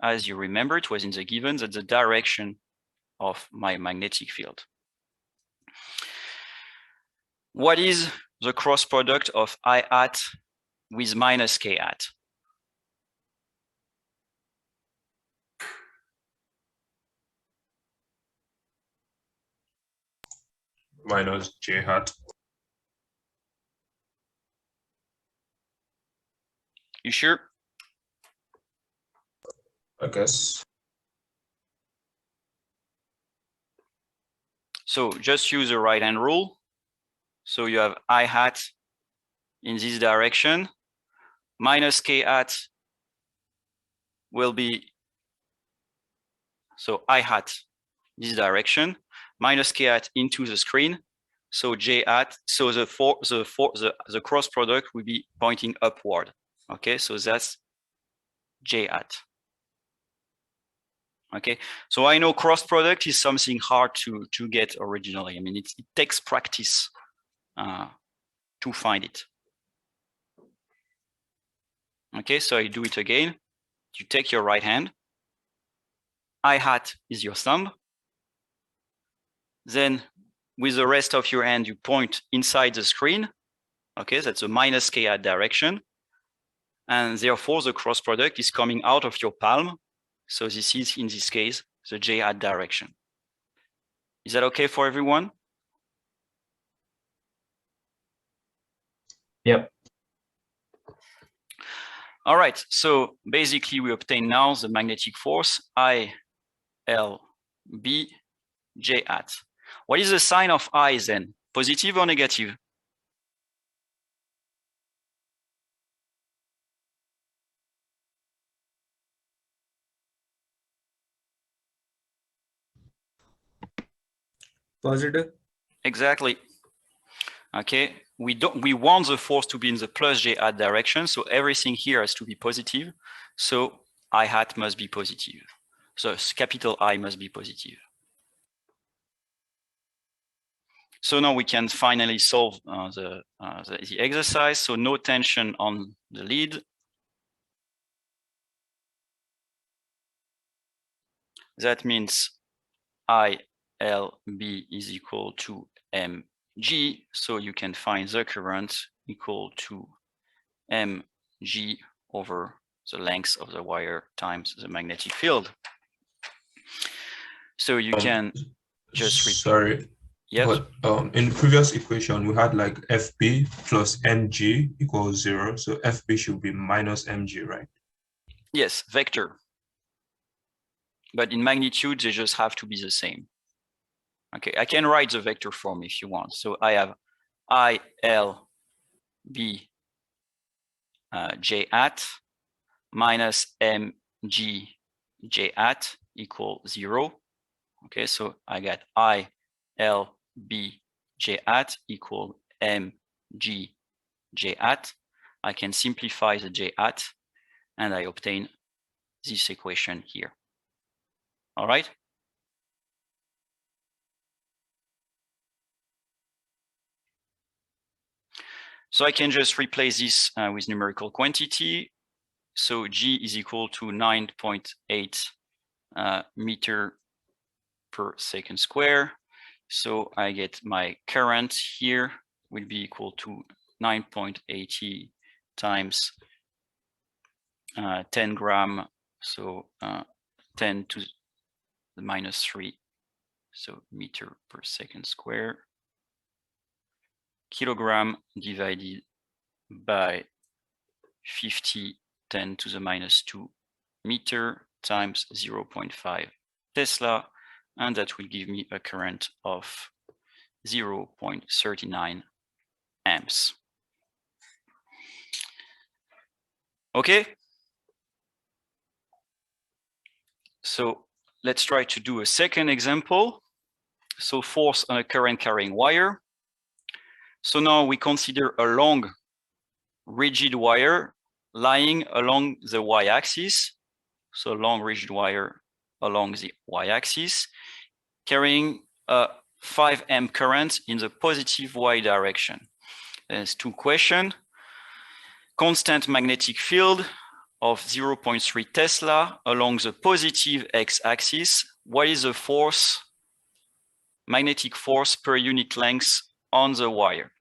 as you remember, it was in the given, that's the direction of my magnetic field. What is the cross product of I hat with minus K hat? Minus J hat. You sure? I guess. So just use the right hand rule. So you have I hat in this direction, minus K hat will be, so I hat this direction, minus K hat into the screen. So J hat, so the cross product will be pointing upward. Okay, so that's J hat. Okay, so I know cross product is something hard to get originally. I mean, it takes practice to find it. Okay, so I do it again. You take your right hand. I hat is your thumb. Then with the rest of your hand, you point inside the screen. Okay, that's a minus K hat direction. And therefore, the cross product is coming out of your palm. So this is, in this case, the J hat direction. Is that okay for everyone? Yep. All right, so basically we obtain now the magnetic force I L B J hat. What is the sign of I then? Positive or negative? Positive. Exactly. Okay, we want the force to be in the plus j hat direction, so everything here has to be positive. So I hat must be positive. So capital I must be positive. So now we can finally solve the exercise. So no tension on the lead. That means ILB is equal to mg. So you can find the current equal to mg over the length of the wire times the magnetic field. So you can just sorry. Yes. But in the previous equation, we had like FB plus mg equals 0. So FB should be minus mg, right? Yes, vector. But in magnitude, they just have to be the same. Okay, I can write the vector form if you want. So I have ILB j hat minus mg j hat equal 0. Okay, so I got ILB j hat equal mg j hat. I can simplify the j hat and I obtain this equation here. All right. So I can just replace this with numerical quantity. So G is equal to 9.8 meter per second square. So I get my current here will be equal to 9.80 times 10 gram. So 10 to the minus 3. So meter per second square. Kilogram divided by 50, 10 to the minus 2 meter times 0.5 Tesla, and that will give me a current of 0.39 amps. Okay. So let's try to do a second example. So force on a current carrying wire. So now we consider a long rigid wire lying along the y-axis. So long rigid wire along the y-axis, carrying a 5 amp current in the positive y direction. There's two questions. Constant magnetic field of 0.3 Tesla along the positive x-axis. What is the force, magnetic force per unit length on the wire?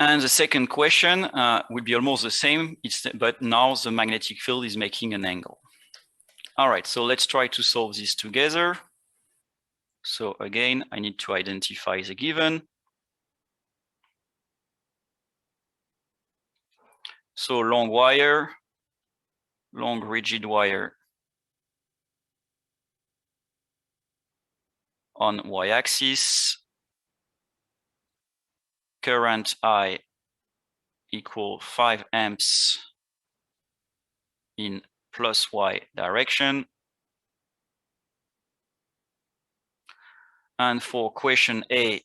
And the second question would be almost the same, but now the magnetic field is making an angle. All right, so let's try to solve this together. So again, I need to identify the given. So long wire, long rigid wire on y-axis, current I equal 5 amps in plus y direction. And for question A,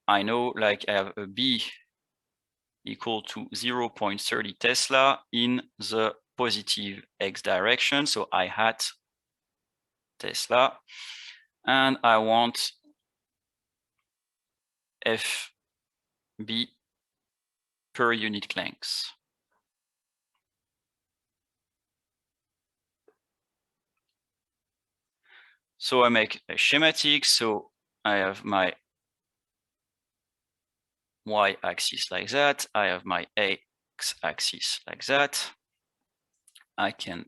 I know like I have a B equal to 0.30 Tesla in the positive x direction. So I hat Tesla, and I want FB per unit length. So I make a schematic. So I have my y-axis like that. I have my x-axis like that. I can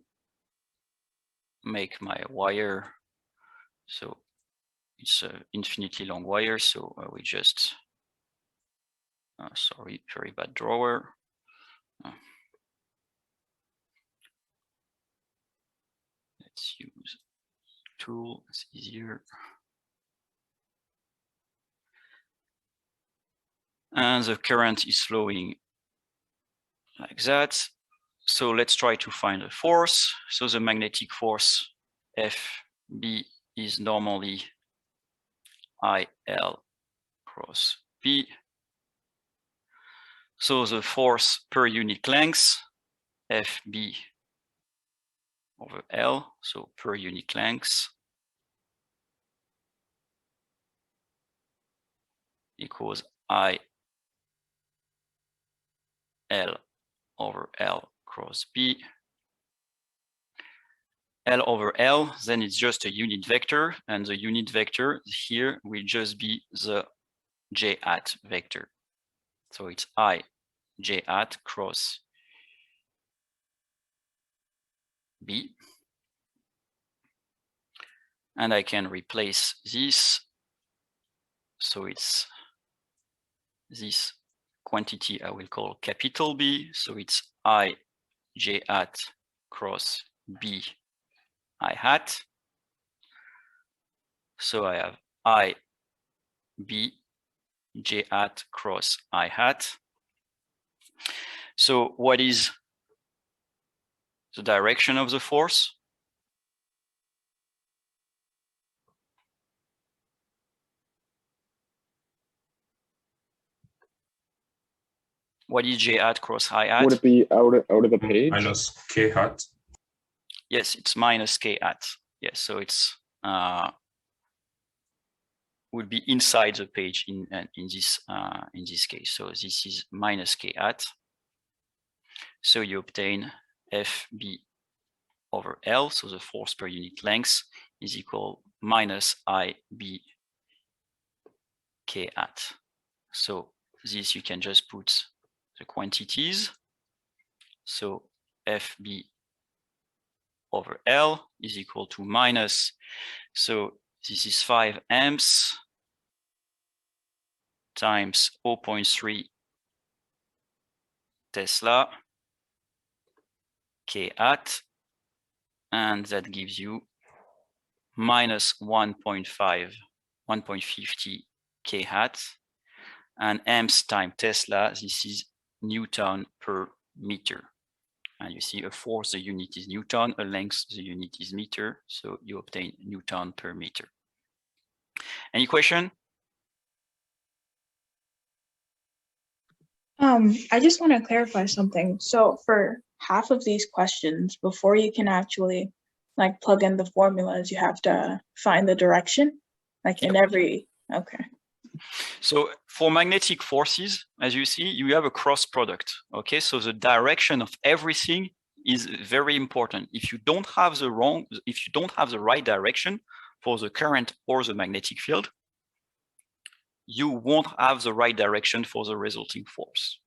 make my wire. So it's an infinitely long wire. So we just, sorry, very bad drawer. Let's use tool, it's easier. And the current is flowing like that. So let's try to find the force. So the magnetic force FB is normally IL cross B. So the force per unit length, FB over L, so per unit length, equals I L over L cross B. L over L, then it's just a unit vector, and the unit vector here will just be the J hat vector. So it's I J hat cross B. And I can replace this. So it's this quantity I will call capital B. So it's I J hat cross B I hat. So I have I B J hat cross I hat. So what is the direction of the force? What is J hat cross I hat? Would it be out of the page? Minus K hat. Yes, it's minus K hat. Yes, so it's would be inside the page in this case. So this is minus K hat. So you obtain FB over L. So the force per unit length is equal minus IB K hat. So this you can just put the quantities. So FB over L is equal to minus, so this is 5 amps times 0.3 Tesla K hat, and that gives you minus 1.50 K hat, and amps times Tesla, this is Newton per meter. And you see a force, the unit is Newton, a length, the unit is meter, so you obtain Newton per meter. Any question? I just want to clarify something. So for half of these questions, before you can actually like plug in the formulas, you have to find the direction, like in every, okay. So for magnetic forces, as you see, you have a cross product. Okay, so the direction of everything is very important. If you don't have the right direction for the current or the magnetic field, you won't have the right direction for the resulting force.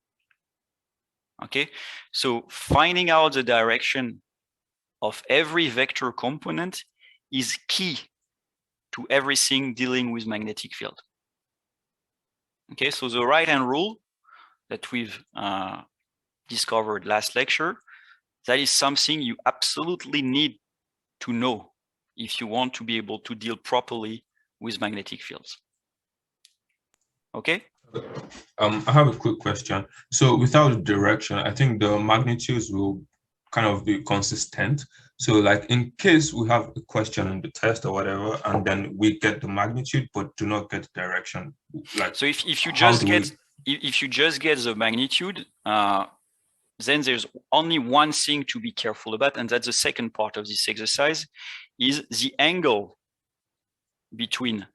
Okay, so finding out the direction of every vector component is key to everything dealing with magnetic field. Okay, so the right-hand rule that we've discovered last lecture, that is something you absolutely need to know if you want to be able to deal properly with magnetic fields. Okay? I have a quick question. So without direction, I think the magnitudes will kind of be consistent. So like in case we have a question in the test or whatever, and then we get the magnitude but do not get the direction. Like, so if you just get the magnitude, then there's only one thing to be careful about, and that's the second part of this exercise, is the angle between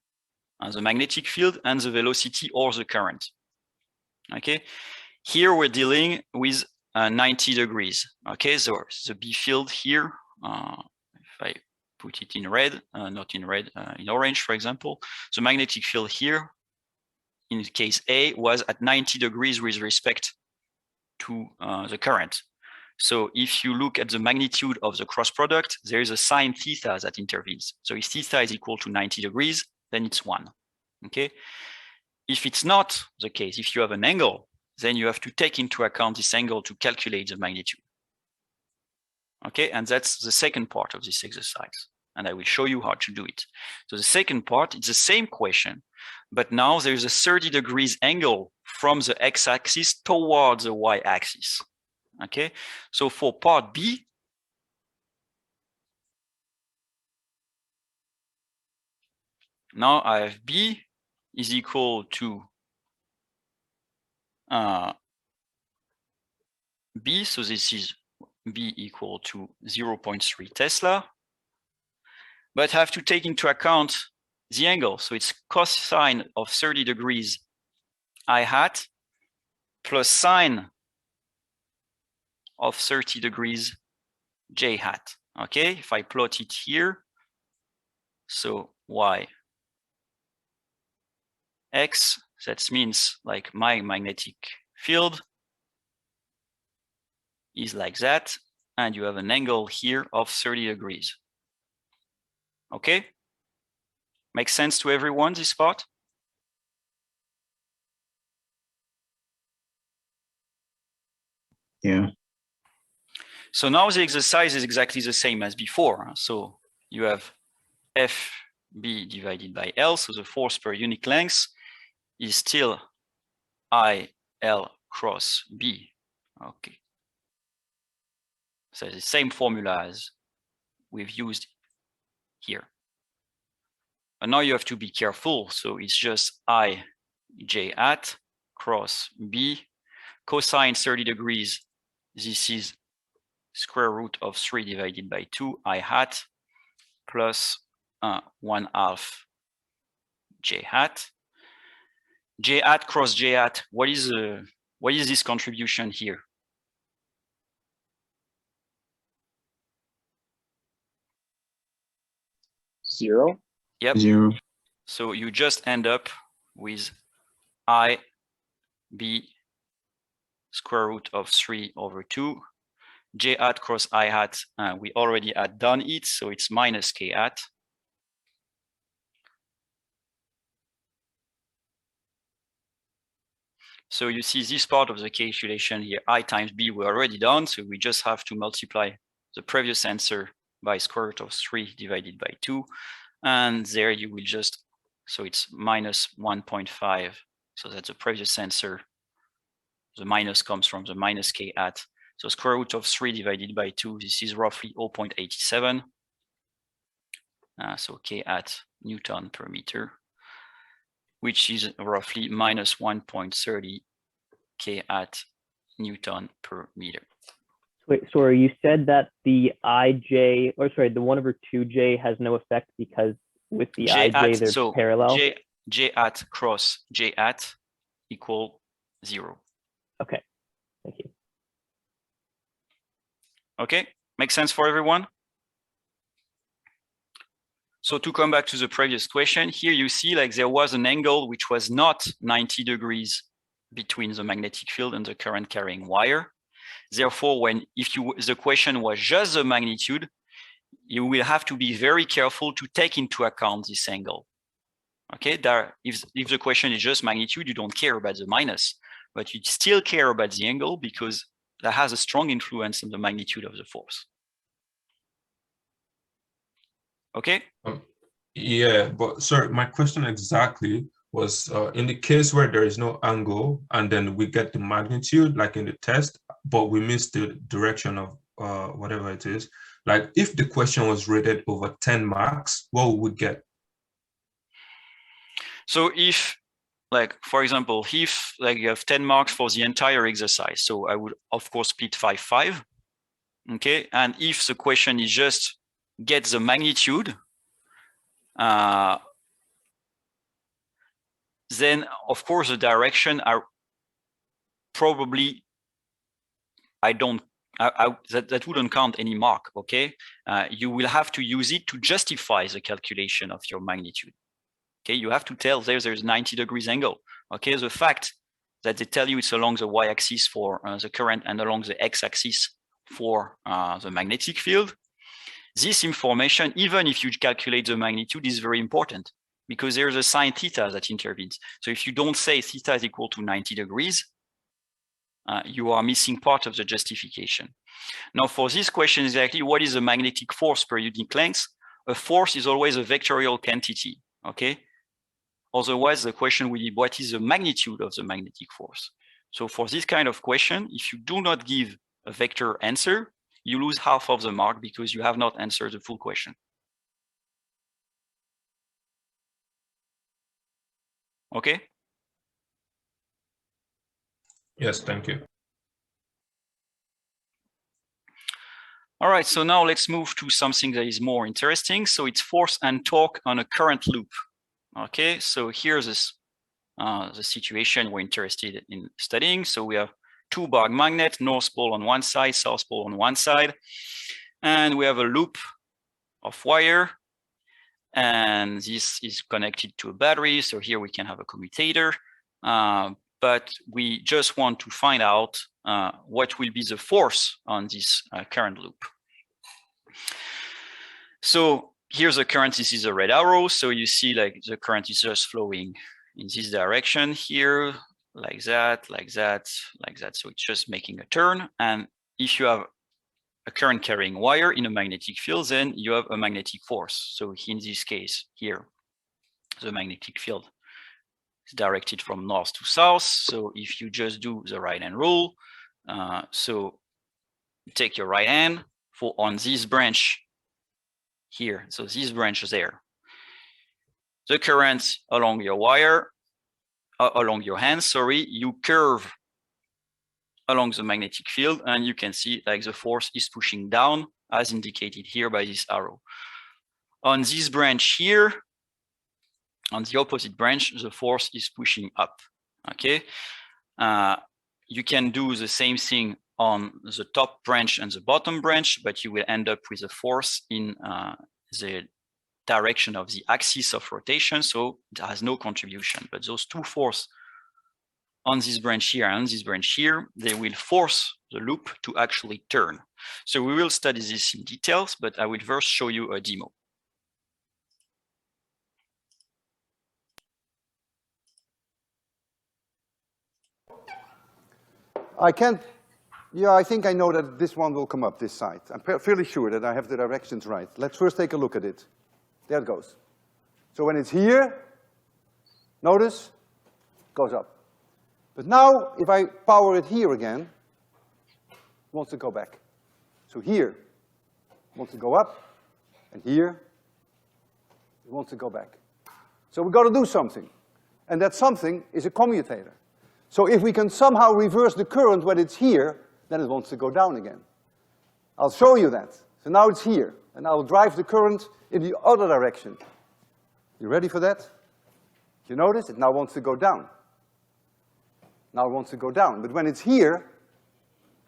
the magnetic field and the velocity or the current. Okay, here we're dealing with 90 degrees. Okay, so the B field here, if I put it in red, not in red, in orange, for example, the magnetic field here, in case A, was at 90 degrees with respect to the current. So if you look at the magnitude of the cross product, there is a sine theta that intervenes. So if theta is equal to 90 degrees, then it's 1. Okay. If it's not the case, if you have an angle, then you have to take into account this angle to calculate the magnitude. Okay, and that's the second part of this exercise. And I will show you how to do it. So the second part, it's the same question, but now there's a 30 degrees angle from the x-axis towards the y-axis. Okay, so for part B, now I have B is equal to B, so this is B equal to 0.3 Tesla. But I have to take into account the angle. So it's cosine of 30 degrees I hat plus sine of 30 degrees J hat. Okay, if I plot it here, so Y X, that means like my magnetic field is like that, and you have an angle here of 30 degrees. Okay? Makes sense to everyone, this part? Yeah. So now the exercise is exactly the same as before. So you have FB divided by L, so the force per unit length is still IL cross B. Okay. So the same formula as we've used here. And now you have to be careful. So it's just I J hat cross B cosine 30 degrees. This is square root of 3 divided by 2 I hat plus 1/2 J hat. J hat cross J hat. What is this contribution here? Zero. Yep. 0. So you just end up with I B square root of 3 over 2. J hat cross I hat, we already had done it, so it's minus K hat. So you see this part of the calculation here, I times B, we're already done, so we just have to multiply the previous answer by square root of 3 divided by 2. And there you will just, so it's minus 1.5. So that's the previous answer. The minus comes from the minus K hat. So square root of 3 divided by 2, this is roughly 0.87. So K hat Newton per meter, which is roughly minus 1.30 K hat Newton per meter. Wait, sorry, you said that the IJ, or sorry, the 1/2J has no effect because with the J IJ hat, they're so parallel? J hat cross J hat equal 0. Okay, thank you. Okay, makes sense for everyone? So to come back to the previous question, here you see like there was an angle which was not 90 degrees between the magnetic field and the current carrying wire. Therefore, the question was just the magnitude, you will have to be very careful to take into account this angle. Okay, if the question is just magnitude, you don't care about the minus, but you still care about the angle because that has a strong influence on the magnitude of the force. Okay? Yeah, but sorry, my question exactly was in the case where there is no angle and then we get the magnitude like in the test, but we miss the direction of whatever it is. Like if the question was rated over 10 marks, what would we get? So if, like, for example, if like you have 10 marks for the entire exercise, so I would of course split 5/5. Okay, and if the question is just get the magnitude, then of course the direction are probably that wouldn't count any mark. Okay, you will have to use it to justify the calculation of your magnitude. Okay, you have to tell there's 90 degrees angle. Okay, the fact that they tell you it's along the y-axis for the current and along the x-axis for the magnetic field. This information, even if you calculate the magnitude, is very important because there's a sine theta that intervenes. So if you don't say theta is equal to 90 degrees, you are missing part of the justification. Now for this question exactly, what is the magnetic force per unit length? A force is always a vectorial quantity, okay? Otherwise, the question will be, what is the magnitude of the magnetic force? So for this kind of question, if you do not give a vector answer, you lose half of the mark because you have not answered the full question. Okay? Yes, thank you. All right, so now let's move to something that is more interesting. So it's force and torque on a current loop. Okay, so here's this, the situation we're interested in studying. So we have two bar magnets, north pole on one side, south pole on one side, and we have a loop of wire, and this is connected to a battery. So here we can have a commutator, but we just want to find out what will be the force on this current loop. So here's the current. This is a red arrow. So you see like the current is just flowing in this direction here, like that, like that, like that. So it's just making a turn. And if you have a current carrying wire in a magnetic field, then you have a magnetic force. So in this case here, the magnetic field is directed from north to south. So if you just do the right hand rule, so take your right hand for on this branch here, so this branch is there. The current along your wire, along your hand, sorry, you curve along the magnetic field, and you can see like the force is pushing down as indicated here by this arrow. On this branch here, on the opposite branch, the force is pushing up, okay? You can do the same thing on the top branch and the bottom branch, but you will end up with a force in the direction of the axis of rotation, so it has no contribution. But those two forces on this branch here and this branch here, they will force the loop to actually turn. So we will study this in details, but I will first show you a demo. I can't, yeah, I think I know that this one will come up this side. I'm fairly sure that I have the directions right. Let's first take a look at it. There it goes. So when it's here, notice, it goes up. But now, if I power it here again, it wants to go back. So here, it wants to go up, and here, it wants to go back. So we've got to do something. And that something is a commutator. So if we can somehow reverse the current when it's here, then it wants to go down again. I'll show you that. So now it's here, and I'll drive the current in the other direction. You ready for that? You notice it now wants to go down. Now it wants to go down, but when it's here,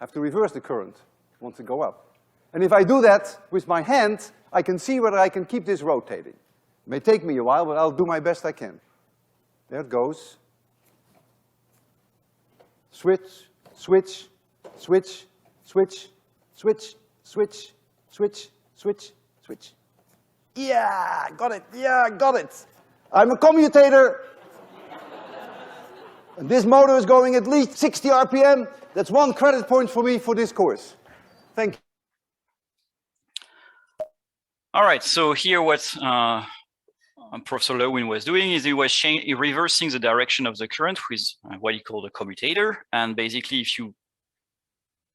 I have to reverse the current. It wants to go up. And if I do that with my hand, I can see whether I can keep this rotating. It may take me a while, but I'll do my best I can. There it goes. Switch, switch, switch, switch, switch, switch, switch, switch, switch. Yeah, got it, yeah, got it. I'm a commutator. And this motor is going at least 60 RPM. That's 1 credit point for me for this course. Thank you. All right, so here what Professor Lewin was doing is he was reversing the direction of the current with what he called a commutator. And basically, if you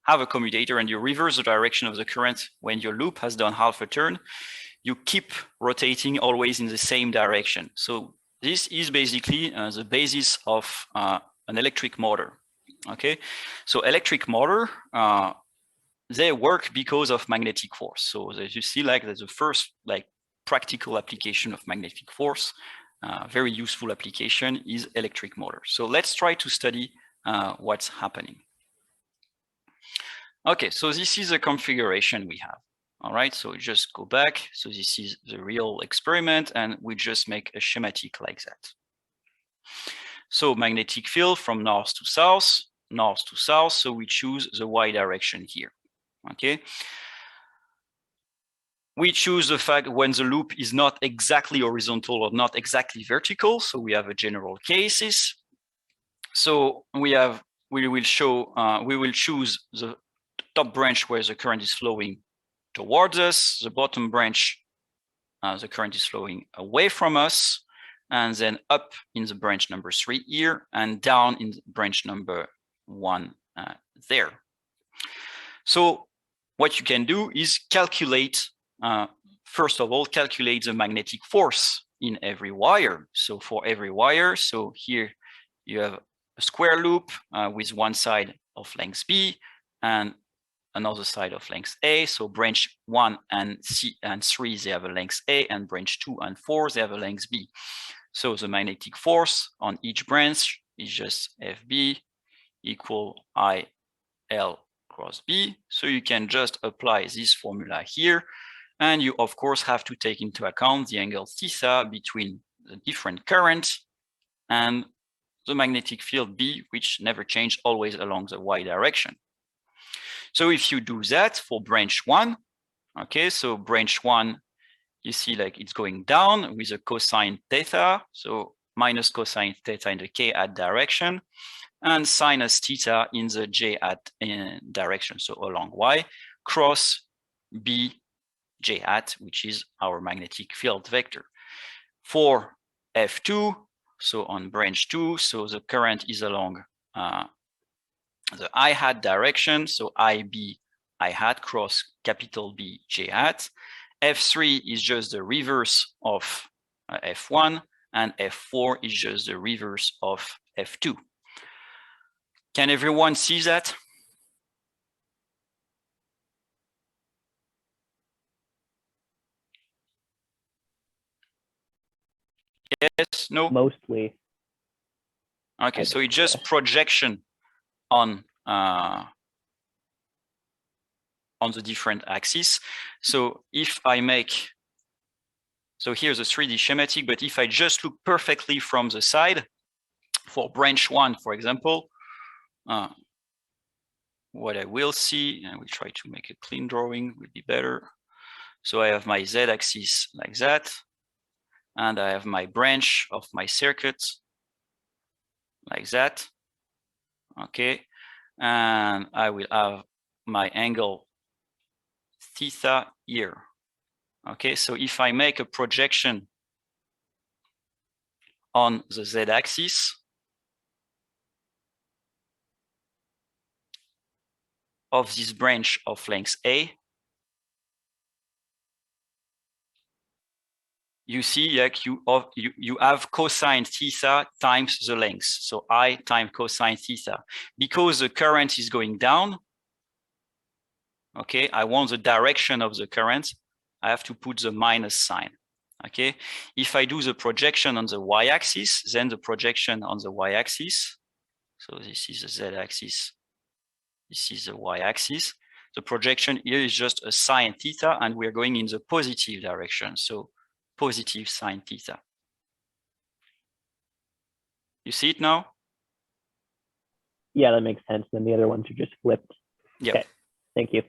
have a commutator and you reverse the direction of the current when your loop has done half a turn, you keep rotating always in the same direction. So this is basically the basis of an electric motor. Okay, so electric motor, they work because of magnetic force. So as you see, like that's the first like practical application of magnetic force, very useful application is electric motor. So let's try to study what's happening. Okay, so this is the configuration we have. All right, so just go back. So this is the real experiment, and we just make a schematic like that. So magnetic field from north to south, so we choose the Y direction here, okay? We choose the fact when the loop is not exactly horizontal or not exactly vertical, so we have a general cases. So we will choose the top branch where the current is flowing towards us, the bottom branch, the current is flowing away from us, and then up in the branch number 3 here, and down in branch number 1 there. So what you can do is calculate, first of all, calculate the magnetic force in every wire. So for every wire, so here you have square loop with one side of length B and another side of length A. So branch 1 and 3, they have a length A, and branch 2 and 4, they have a length B. So the magnetic force on each branch is just FB equal IL cross B. So you can just apply this formula here. And you, of course, have to take into account the angle theta between the different currents and the magnetic field B, which never changes, always along the Y direction. So if you do that for branch 1, okay, so branch 1, you see like it's going down with a cosine theta, so minus cosine theta in the K hat direction, and sinus theta in the J hat direction, so along Y, cross B J hat, which is our magnetic field vector. For F2, so on branch 2, so the current is along the I hat direction, so IB I hat cross capital B J hat. F3 is just the reverse of F1, and F4 is just the reverse of F2. Can everyone see that? Yes, no? Mostly. Okay, so it's just projection on the different axes. So if I make, so here's a 3D schematic, but if I just look perfectly from the side, for branch 1, for example, what I will see, and we try to make a clean drawing, would be better. So I have my Z-axis like that, and I have my branch of my circuit like that. Okay, and I will have my angle theta here. Okay, so if I make a projection on the Z-axis of this branch of length A, you see like you have cosine theta times the length. So I times cosine theta. Because the current is going down, okay, I want the direction of the current, I have to put the minus sign. Okay, if I do the projection on the y-axis, then the projection on the y-axis, so this is the z-axis, this is the y-axis, the projection here is just a sine theta, and we're going in the positive direction, so positive sine theta. You see it now? Yeah, that makes sense. Then the other ones are just flipped. Yeah. Okay, thank you.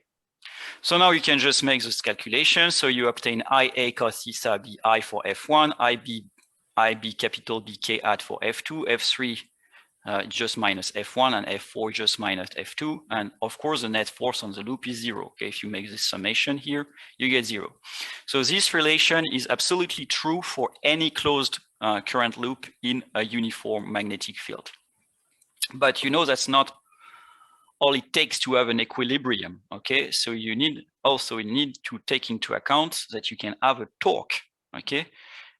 So now you can just make this calculation. So you obtain IA cos theta BI for F1, IB capital BK hat for F2, F3 just minus F1, and F4 just minus F2. And of course, the net force on the loop is 0. Okay, if you make this summation here, you get 0. So this relation is absolutely true for any closed current loop in a uniform magnetic field. But you know that's not all it takes to have an equilibrium. Okay, so you need to take into account that you can have a torque. Okay,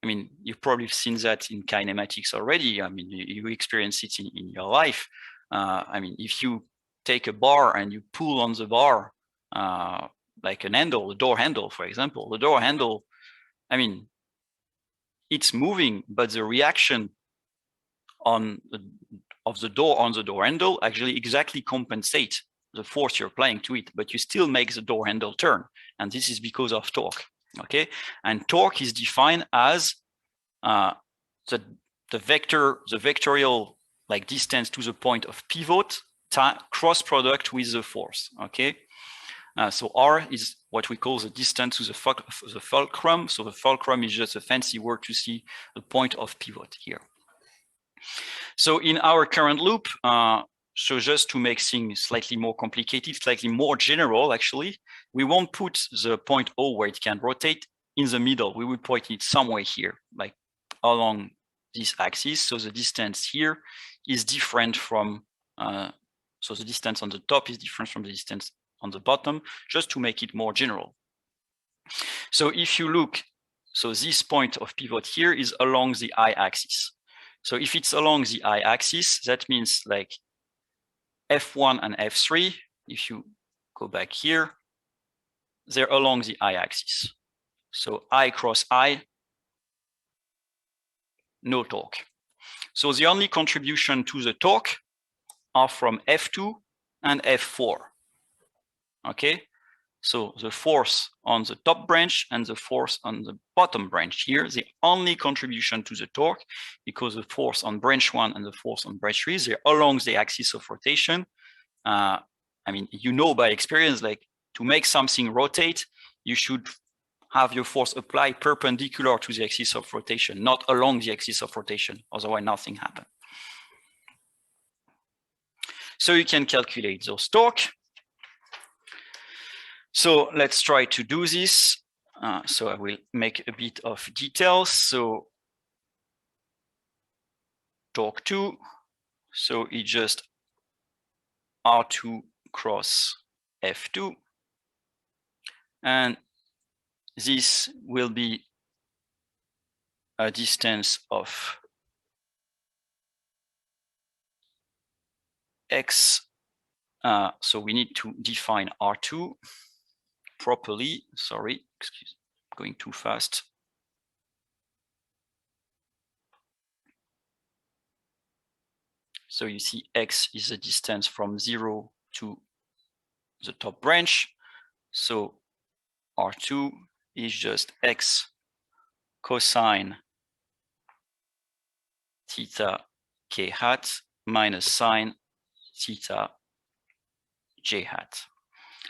I mean, you've probably seen that in kinematics already. I mean, you experience it in your life. I mean, if you take a bar and you pull on the bar, like an handle, a door handle, for example, the door handle, I mean, it's moving, but the reaction of the door on the door handle actually exactly compensate the force you're applying to it, but you still make the door handle turn. And this is because of torque. Okay, and torque is defined as the vectorial like distance to the point of pivot cross product with the force. Okay, so R is what we call the distance to the fulcrum. So the fulcrum is just a fancy word to see the point of pivot here. So in our current loop, so just to make things slightly more complicated, slightly more general, actually, we won't put the point O where it can rotate in the middle. We will point it somewhere here, like along this axis. So the distance here is different from, so the distance on the top is different from the distance on the bottom, just to make it more general. So if you look, so this point of pivot here is along the I-axis. So if it's along the y-axis, that means like F1 and F3, if you go back here, they're along the y-axis. So I cross I, no torque. So the only contribution to the torque are from F2 and F4. Okay, so the force on the top branch and the force on the bottom branch here, the only contribution to the torque, because the force on branch 1 and the force on branch 3, they're along the axis of rotation. I mean, you know by experience, like to make something rotate, you should have your force apply perpendicular to the axis of rotation, not along the axis of rotation. Otherwise, nothing happens. So you can calculate those torque. So let's try to do this. So I will make a bit of details. So torque 2. So it's just R2 cross F2. And this will be a distance of x. So we need to define R2 properly. Sorry, excuse me, going too fast. So you see x is the distance from 0 to the top branch. So R2 is just x cosine theta k hat minus sine theta j hat.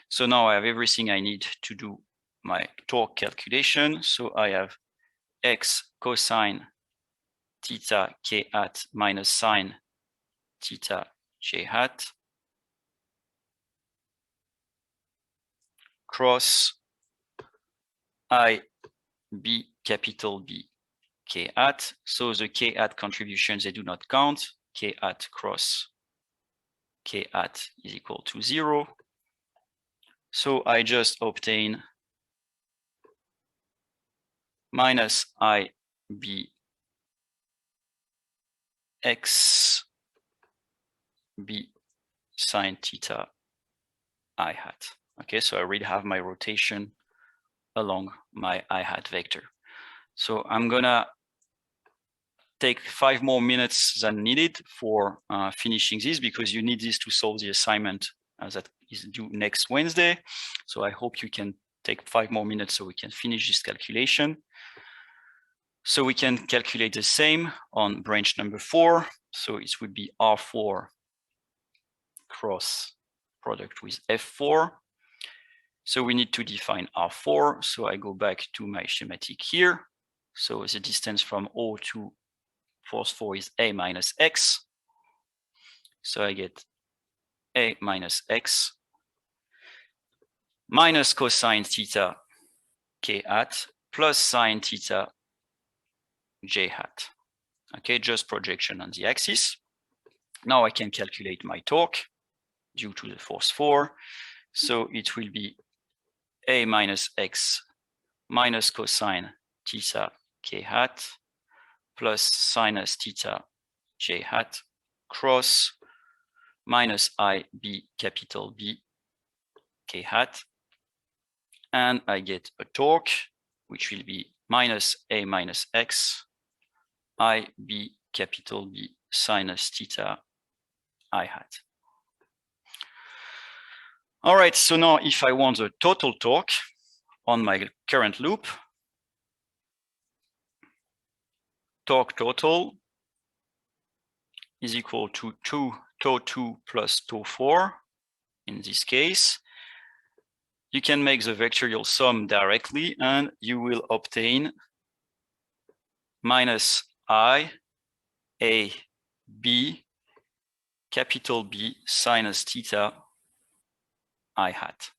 So now I have everything I need to do my torque calculation. So I have x cosine theta k hat minus sine theta j hat cross I b capital B k hat. So the k hat contributions, they do not count. K hat cross k hat is equal to 0. So I just obtain minus I b x b sine theta I hat. Okay, so I already have my rotation along my I hat vector. So I'm gonna take 5 more minutes than needed for finishing this, because you need this to solve the assignment that is due next Wednesday. So I hope you can take 5 more minutes so we can finish this calculation. So we can calculate the same on branch number 4. So it would be R4 cross product with F4. So we need to define R4. So I go back to my schematic here. So the distance from O to force 4 is A minus X. So I get A minus X minus cosine theta K hat plus sine theta J hat. Okay, just projection on the axis. Now I can calculate my torque due to the force 4. So it will be A minus X minus cosine theta K hat plus sinus theta J hat cross minus I B capital B K hat. And I get a torque, which will be minus A minus X I B capital B sinus theta I hat. All right, so now if I want the total torque on my current loop, torque total is equal to tau 2 plus tau 4 in this case. You can make the vectorial sum directly and you will obtain minus I A B capital B sinus theta I hat.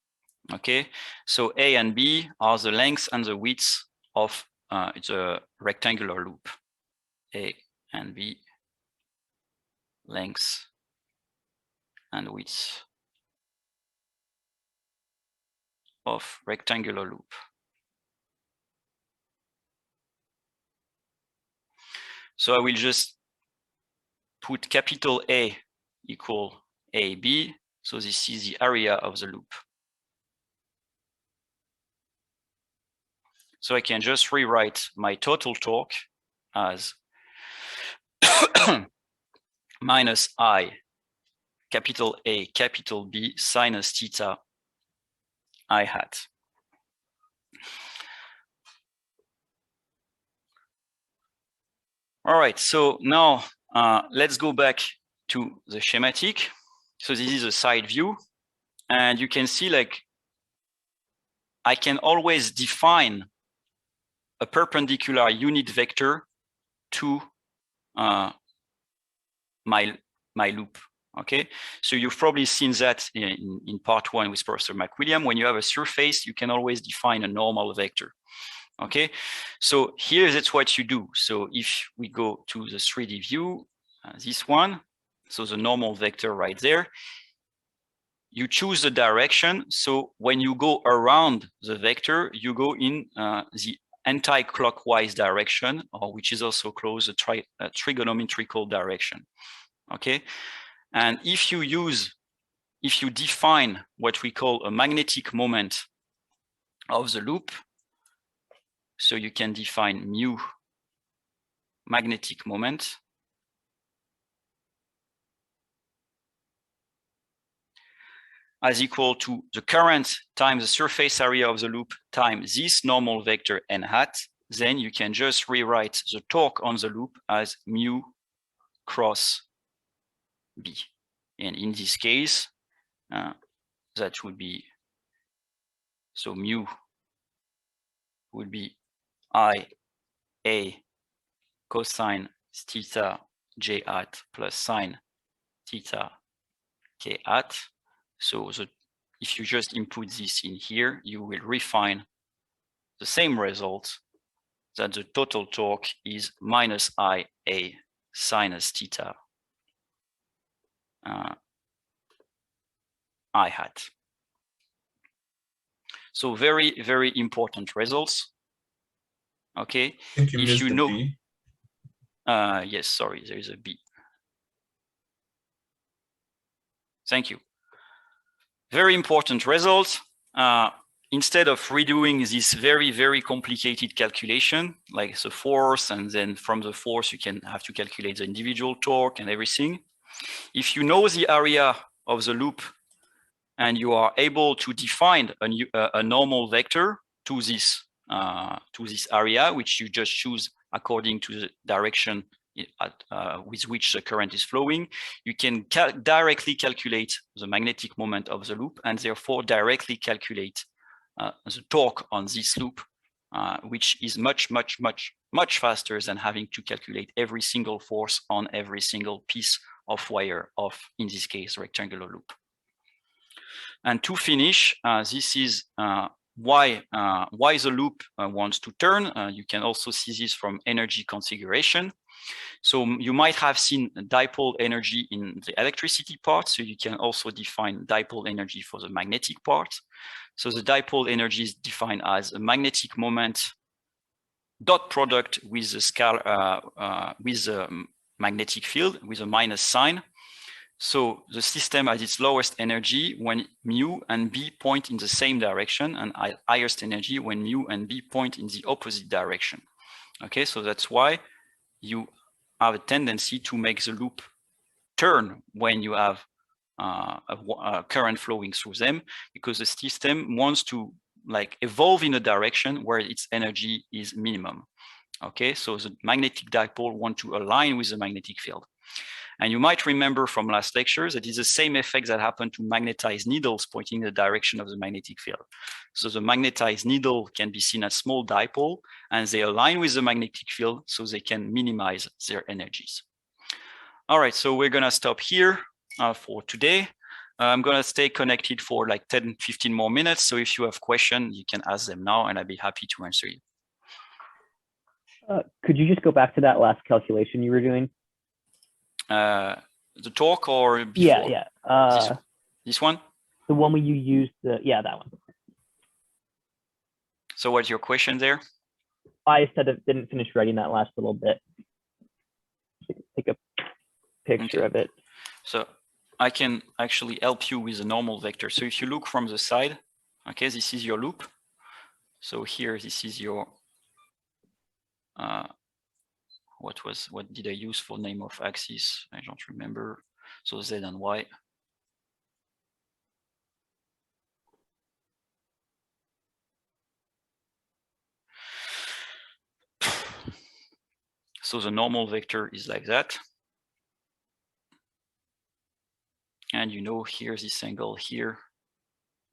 Okay, so A and B are the length and the width of the rectangular loop. A and B, length and width of rectangular loop. So I will just put capital A equal AB. So this is the area of the loop. So I can just rewrite my total torque as minus I, capital A, capital B, sinus theta I hat. All right, so now let's go back to the schematic. So this is a side view, and you can see like I can always define a perpendicular unit vector to my loop. Okay, so you've probably seen that in part 1 with Professor McWilliam. When you have a surface, you can always define a normal vector. Okay, so here that's what you do. So if we go to the 3D view, this one, so the normal vector right there, you choose the direction. So when you go around the vector, you go in the anti-clockwise direction, or which is also called a trigonometrical direction. Okay, and if you define what we call a magnetic moment of the loop, so you can define mu magnetic moment as equal to the current times the surface area of the loop times this normal vector n hat, then you can just rewrite the torque on the loop as mu cross B. And in this case, that would be, so mu would be I A cosine theta j hat plus sine theta k hat. So if you just input this in here, you will refine the same result, that the total torque is minus I A sinus theta I hat. So very, very important results. Okay, if you know, B. Yes, sorry, there is a B. Thank you. Very important results. Instead of redoing this very, very complicated calculation, like the force, and then from the force you can have to calculate the individual torque and everything. If you know the area of the loop and you are able to define a normal vector to this area, which you just choose according to the direction with which the current is flowing, you can directly calculate the magnetic moment of the loop, and therefore directly calculate the torque on this loop, which is much, much, much, much faster than having to calculate every single force on every single piece of wire of, in this case, rectangular loop. And to finish, this is why the loop wants to turn. You can also see this from energy configuration. So you might have seen dipole energy in the electricity part, so you can also define dipole energy for the magnetic part. So the dipole energy is defined as a magnetic moment dot product with the scalar with the magnetic field with a minus sign. So the system has its lowest energy when mu and B point in the same direction, and highest energy when mu and B point in the opposite direction. Okay, so that's why you have a tendency to make the loop turn when you have a current flowing through them, because the system wants to like evolve in a direction where its energy is minimum. Okay, so the magnetic dipole want to align with the magnetic field. And you might remember from last lectures that it's the same effect that happened to magnetized needles pointing in the direction of the magnetic field. So the magnetized needle can be seen as small dipole, and they align with the magnetic field so they can minimize their energies. All right, so we're gonna stop here for today. I'm gonna stay connected for like 10-15 more minutes. So if you have questions, you can ask them now and I'd be happy to answer you. Could you just go back to that last calculation you were doing? The torque or before? Yeah. This one? The one where you used that one. So what's your question there? I said it didn't finish writing that last little bit. Take a picture of it. So I can actually help you with a normal vector. So if you look from the side, okay, this is your loop. So here, this is your, what did I use for name of axis? I don't remember. So Z and Y. So the normal vector is like that. And you know, here, this angle here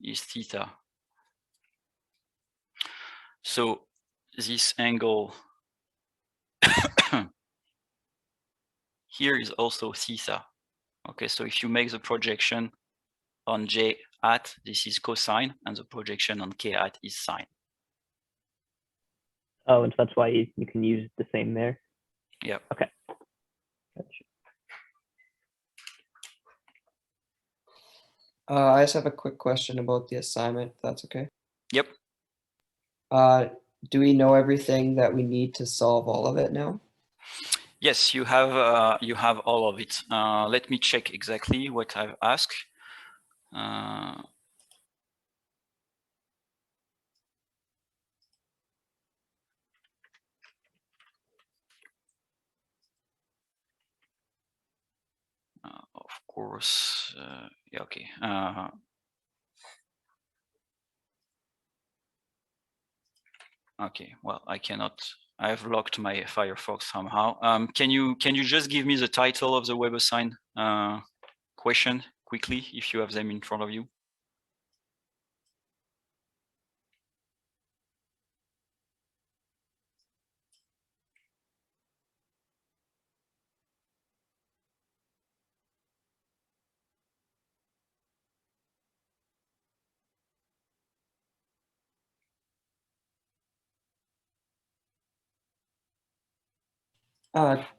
is theta. So this angle here is also theta. Okay, so if you make the projection on J hat, this is cosine, and the projection on K hat is sine. Oh, and so that's why you can use the same there. Yeah. Okay. Gotcha. I just have a quick question about the assignment, if that's okay. Yep. Do we know everything that we need to solve all of it now? Yes, you have all of it. Let me check exactly what I've asked. Of course, yeah, okay. Okay, well, I cannot. I've locked my Firefox somehow. Can you just give me the title of the WebAssign question quickly, if you have them in front of you?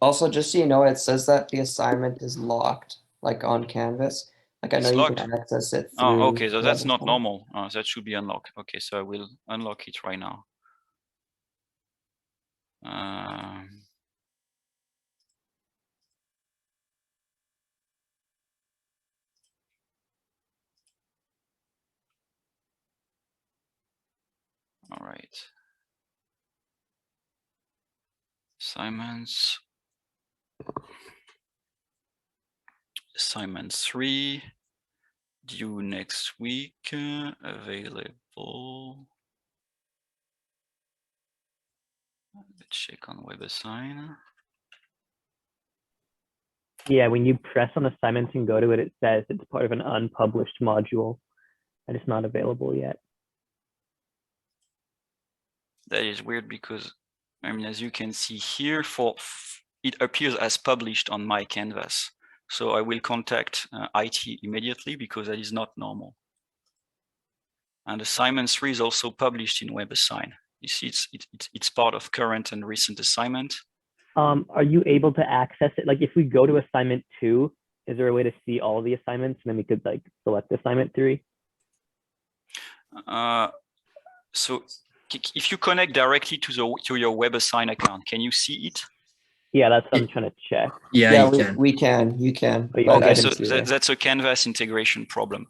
Also, just so you know, it says that the assignment is locked, like on Canvas. Like I know It's you locked? can access it through. Oh, okay, so that's not WebAssign. normal. That should be unlocked. Okay, so I will unlock it right now. All right. Assignments. Assignment 3, due next week, available. Let's check on WebAssign. Yeah, when you press on assignments and go to it, it says it's part of an unpublished module and it's not available yet. That is weird because, I mean, as you can see here, it appears as published on my canvas. So I will contact IT immediately because that is not normal. And assignment 3 is also published in WebAssign. You see, it's part of current and recent assignment. Are you able to access it? Like if we go to assignment 2, is there a way to see all the assignments and then we could like select assignment 3? So if you connect directly to your WebAssign account, can you see it? Yeah, that's what I'm trying to check. Yeah, we can. You can. Okay, so that's a Canvas integration problem.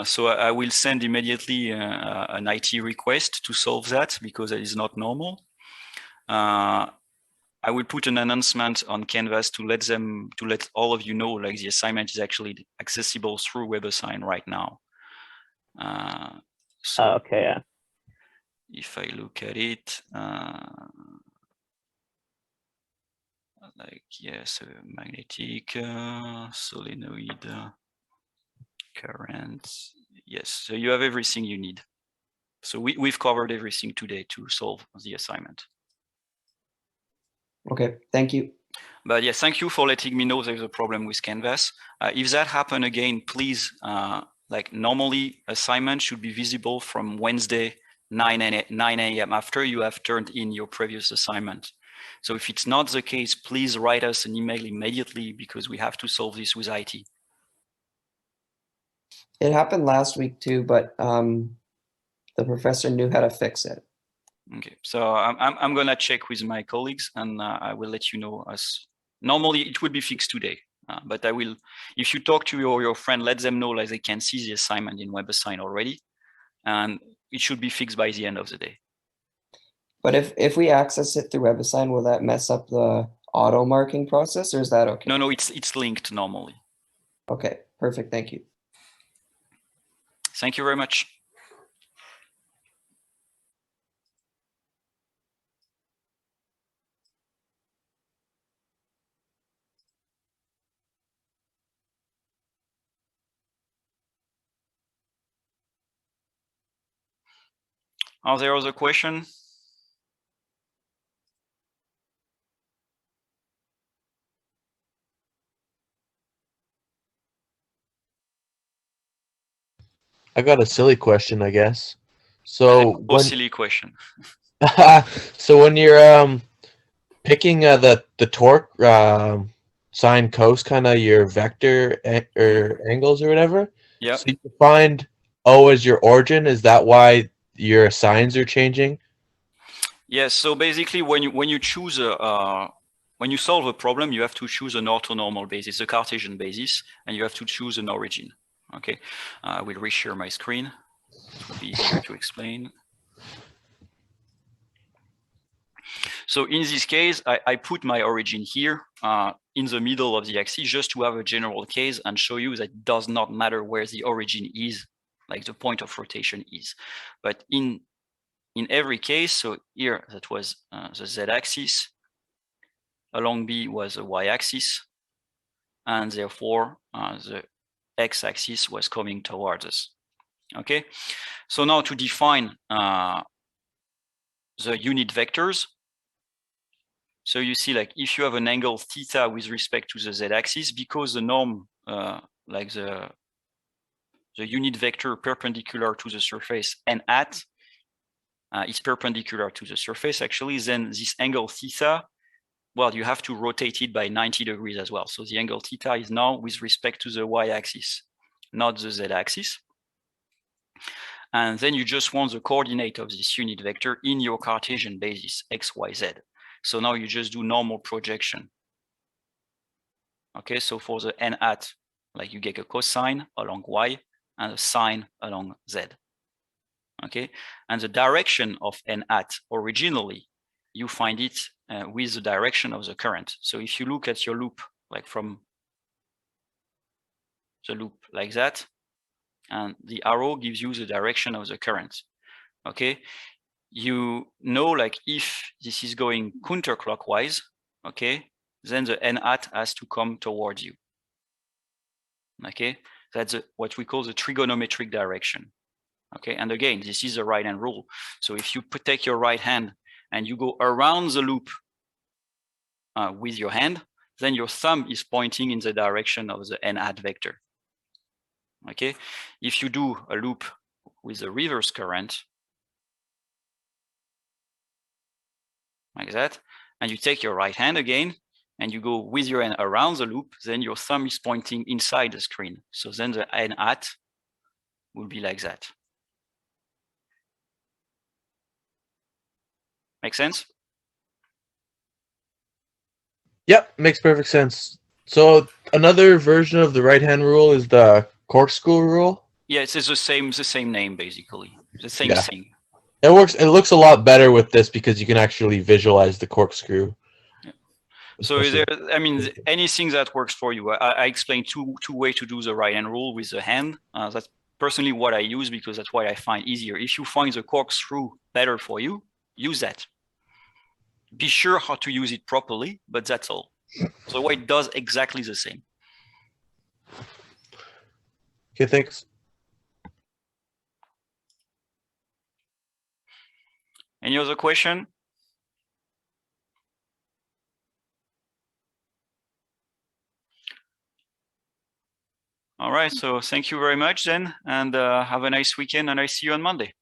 So I will send immediately an IT request to solve that because that is not normal. I will put an announcement on Canvas to let all of you know, like the assignment is actually accessible through WebAssign right now. So okay, yeah. If I look at it, like yes, magnetic, solenoid, current. Yes, so you have everything you need. So we've covered everything today to solve the assignment. Okay, thank you. But yes, thank you for letting me know there's a problem with Canvas. If that happens again, please, like normally assignment should be visible from Wednesday 9 a.m. after you have turned in your previous assignment. So if it's not the case, please write us an email immediately because we have to solve this with IT. It happened last week too, but the professor knew how to fix it. Okay, so I'm gonna check with my colleagues and I will let you know as normally it would be fixed today, But I will, if you talk to your friend, let them know like they can see the assignment in WebAssign already, and it should be fixed by the end of the day. But if we access it through WebAssign, will that mess up the auto marking process, or is that okay? No, it's linked normally. Okay, perfect. Thank you. Thank you very much. Are there other questions? I got a silly question, I guess. So Silly question. so when you're picking the torque sine cos kind of your vector or angles or whatever. Yeah. So you find O as your origin. Is that why your signs are changing? Yes. So basically, when you choose when you solve a problem, you have to choose an orthonormal basis, a Cartesian basis, and you have to choose an origin. Okay. I will reshare my screen. It will be easier to explain. So in this case, I put my origin here in the middle of the axis just to have a general case and show you that it does not matter where the origin is, like the point of rotation is. But in every case, so here that was the z-axis, along B was the y-axis, and therefore the x-axis was coming towards us. Okay, so now to define the unit vectors. So you see, like if you have an angle theta with respect to the z-axis, because the norm, like the unit vector perpendicular to the surface n hat is perpendicular to the surface actually, then this angle theta, well, you have to rotate it by 90 degrees as well. So the angle theta is now with respect to the y-axis, not the z-axis. And then you just want the coordinate of this unit vector in your Cartesian basis, x, y, z. So now you just do normal projection. Okay, so for the n hat, like you get a cosine along y and a sine along z. Okay, and the direction of n hat originally, you find it with the direction of the current. So if you look at your loop, like from the loop like that, and the arrow gives you the direction of the current. Okay, you know, like if this is going counterclockwise, okay, then the n hat has to come towards you. Okay, that's what we call the trigonometric direction. Okay, and again, this is the right hand rule. So if you take your right hand and you go around the loop with your hand, then your thumb is pointing in the direction of the n hat vector. Okay, if you do a loop with a reverse current, like that, and you take your right hand again, and you go with your hand around the loop, then your thumb is pointing inside the screen. So then the n hat will be like that. Make sense? Yep, makes perfect sense. So another version of the right-hand rule is the corkscrew rule. Yeah, it's the same name basically, the same thing. It works. It looks a lot better with this because you can actually visualize the corkscrew. Yeah. So there, I mean, anything that works for you. I explained two ways to do the right-hand rule with the hand. That's personally what I use because that's what I find easier. If you find the corkscrew better for you, use that. Be sure how to use it properly, but that's all. So it does exactly the same. Okay, thanks. Any other question? All right, so thank you very much then, and have a nice weekend, and I see you on Monday.